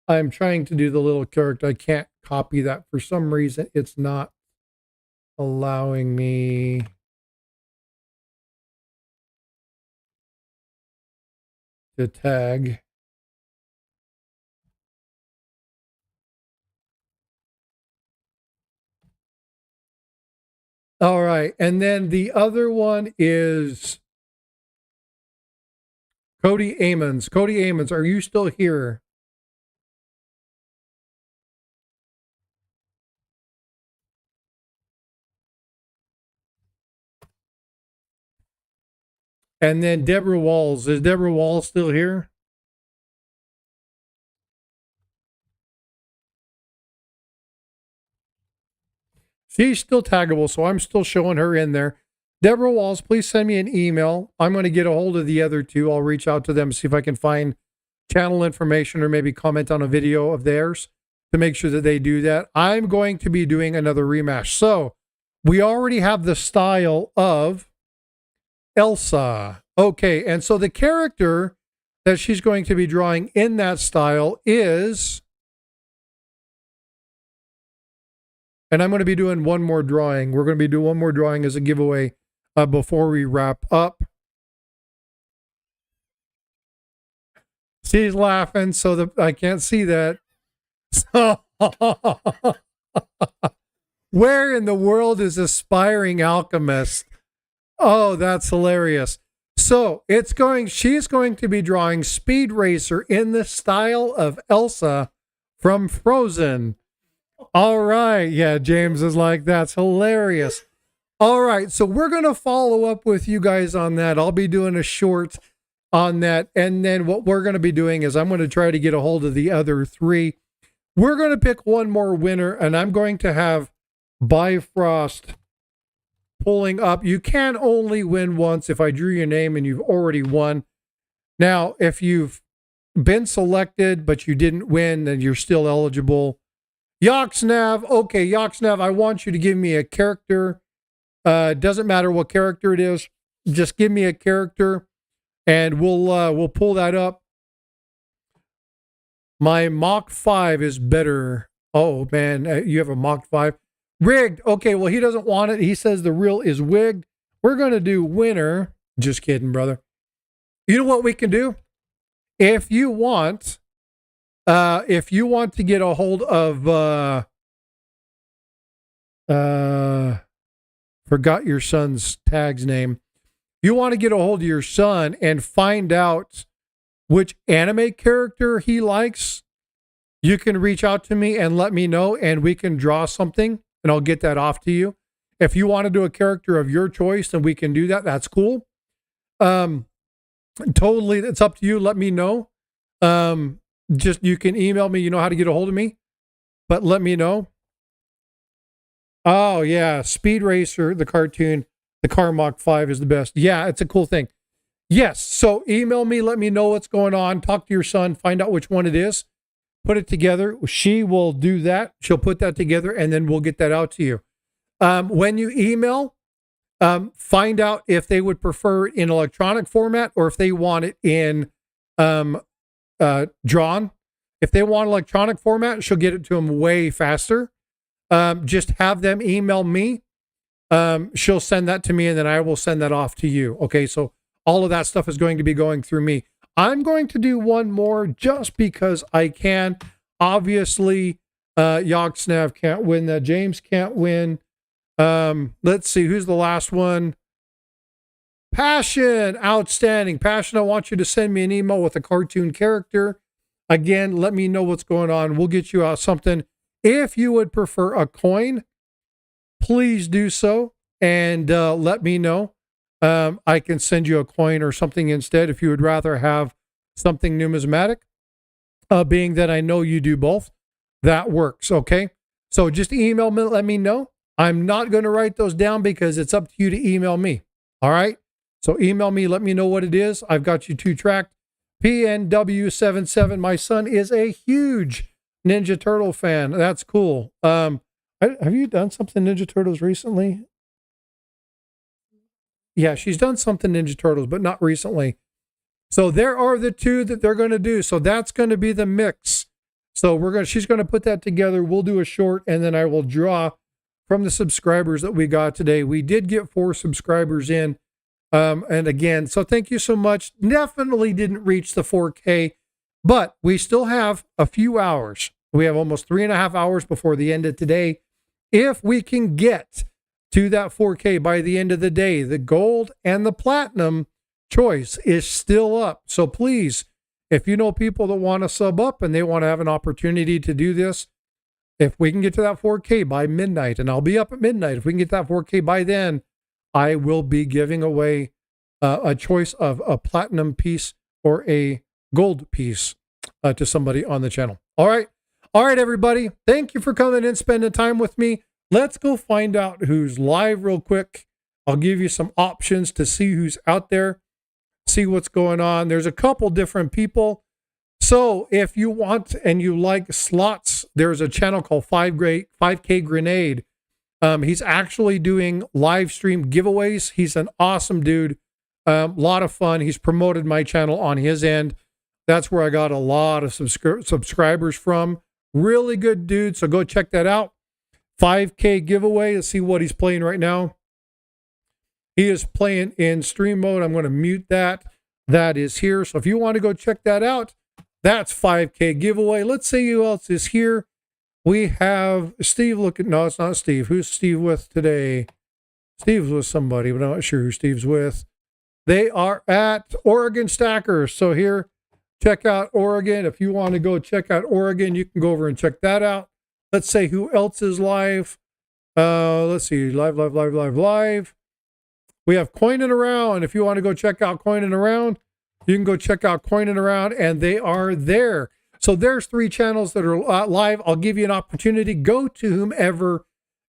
I'm trying to do the little character. I can't copy that. For some reason, it's not allowing me. To tag. All right. And then the other one is Cody Amons. Cody Amons, are you still here? And then Deborah Walls. Is Deborah Walls still here? She's still taggable, so I'm still showing her in there. Deborah Walls, please send me an email. I'm going to get a hold of the other two. I'll reach out to them, see if I can find channel information or maybe comment on a video of theirs to make sure that they do that. I'm going to be doing another rematch. So we already have the style of Elsa. Okay, and so the character that she's going to be drawing in that style is... And I'm going to be doing one more drawing. We're going to be doing one more drawing as a giveaway before we wrap up. She's laughing, so I can't see that. So, where in the world is Aspiring Alchemist? Oh, that's hilarious. So she's going to be drawing Speed Racer in the style of Elsa from Frozen. All right. Yeah, James is like, that's hilarious. All right. So we're going to follow up with you guys on that. I'll be doing a short on that. And then what we're going to be doing is I'm going to try to get a hold of the other three. We're going to pick one more winner, and I'm going to have ByFrost pulling up. You can only win once if I drew your name and you've already won. Now, if you've been selected, but you didn't win, then you're still eligible. Yoxnav, okay, Yoxnav, I want you to give me a character. Doesn't matter what character it is. Just give me a character, and we'll pull that up. My Mach 5 is better. Oh, man, you have a Mach 5. Rigged. Okay, well, he doesn't want it. He says the reel is wigged. We're going to do winner. Just kidding, brother. You know what we can do? If you want to get a hold of, forgot your son's tag's name. You want to get a hold of your son and find out which anime character he likes, you can reach out to me and let me know, and we can draw something, and I'll get that off to you. If you want to do a character of your choice, then we can do that. That's cool. Totally, it's up to you. Let me know. Just, you can email me. You know how to get a hold of me, but let me know. Oh, yeah. Speed Racer, the cartoon, the car Mach 5 is the best. Yeah, it's a cool thing. Yes. So email me. Let me know what's going on. Talk to your son. Find out which one it is. Put it together. She will do that. She'll put that together, and then we'll get that out to you. When you email, Find out if they would prefer it in electronic format or if they want it in drawn. If they want electronic format, she'll get it to them way faster. Just have them email me. She'll send that to me and then I will send that off to you. Okay, so all of that stuff is going to be going through me. I'm going to do one more just because I can. Obviously, Yogsnav can't win that. James can't win. Let's see, who's the last one? Passion, outstanding. Passion, I want you to send me an email with a cartoon character. Again, let me know what's going on. We'll get you out something. If you would prefer a coin, please do so and let me know. I can send you a coin or something instead if you would rather have something numismatic. Being that I know you do both, that works, okay? So just email me, let me know. I'm not going to write those down because it's up to you to email me, all right? So email me, let me know what it is. I've got you two tracked. PNW77, my son is a huge Ninja Turtle fan. That's cool. Have you done something Ninja Turtles recently? Yeah, she's done something Ninja Turtles, but not recently. So there are the two that they're going to do. So that's going to be the mix. So she's going to put that together. We'll do a short and then I will draw from the subscribers that we got today. We did get 4 subscribers in. And again, so thank you so much. Definitely didn't reach the 4K, but we still have a few hours. We have almost 3.5 hours before the end of today. If we can get to that 4K by the end of the day, the gold and the platinum choice is still up. So please, if you know people that want to sub up and they want to have an opportunity to do this, if we can get to that 4K by midnight, and I'll be up at midnight, if we can get that 4K by then, I will be giving away a choice of a platinum piece or a gold piece to somebody on the channel. All right. All right, everybody. Thank you for coming in, spending time with me. Let's go find out who's live real quick. I'll give you some options to see who's out there, see what's going on. There's a couple different people. So if you want and you like slots, there's a channel called 5K Grenade. He's actually doing live stream giveaways. He's an awesome dude. Lot of fun. He's promoted my channel on his end. That's where I got a lot of subscribers from. Really good dude. So go check that out. 5K giveaway. Let's see what he's playing right now. He is playing in stream mode. I'm going to mute that. That is here. So if you want to go check that out, that's 5K giveaway. Let's see who else is here. We have Steve looking. No, it's not Steve. Who's Steve with today? Steve's with somebody, but I'm not sure who Steve's with. They are at Oregon Stackers. So here, check out Oregon. If you want to go check out Oregon, you can go over and check that out. Let's say who else is live. Let's see. Live. We have Coinin' Around. If you want to go check out Coinin' Around, you can go check out Coinin' Around, and they are there. So there's 3 channels that are live. I'll give you an opportunity. Go to whomever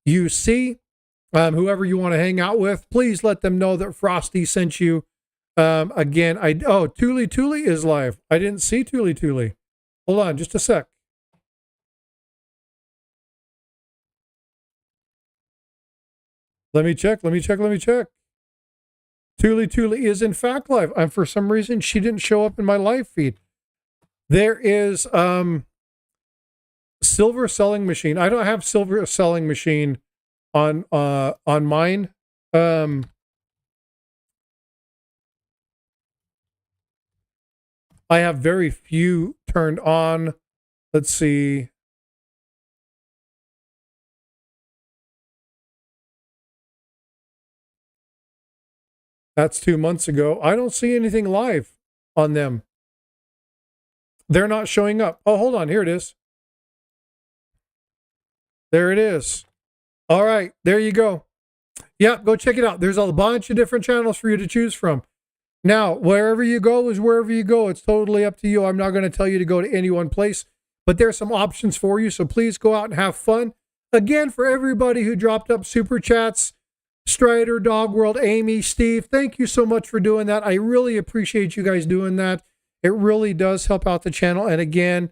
you see, whoever you want to hang out with. Please let them know that Frosty sent you. Again, Tuli is live. I didn't see Tuli. Hold on just a sec. Let me check. Tuli is in fact live. For some reason, she didn't show up in my live feed. There is Silver Selling Machine. I don't have Silver Selling Machine on mine. I have very few turned on. Let's see. That's 2 months ago. I don't see anything live on them. They're not showing up. Oh, hold on. Here it is. There it is. All right. There you go. Yep. Go check it out. There's a bunch of different channels for you to choose from. Now, wherever you go is wherever you go. It's totally up to you. I'm not going to tell you to go to any one place, but there's some options for you. So please go out and have fun. Again, for everybody who dropped up super chats, Strider, Dog World, Amy, Steve, thank you so much for doing that. I really appreciate you guys doing that. It really does help out the channel. And again,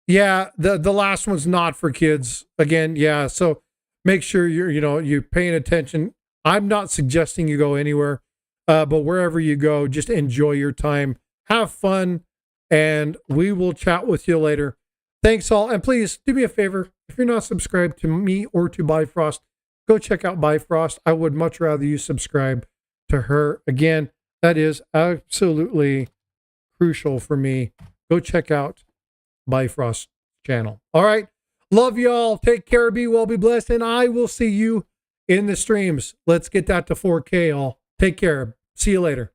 yeah, the last one's not for kids. Again, yeah. So make sure you're paying attention. I'm not suggesting you go anywhere, but wherever you go, just enjoy your time, have fun, and we will chat with you later. Thanks all, and please do me a favor. If you're not subscribed to me or to ByFrost, go check out ByFrost. I would much rather you subscribe to her. Again, that is absolutely crucial for me. Go check out ByFrost channel. All right. Love y'all. Take care. Be well, be blessed. And I will see you in the streams. Let's get that to 4K all. Take care. See you later.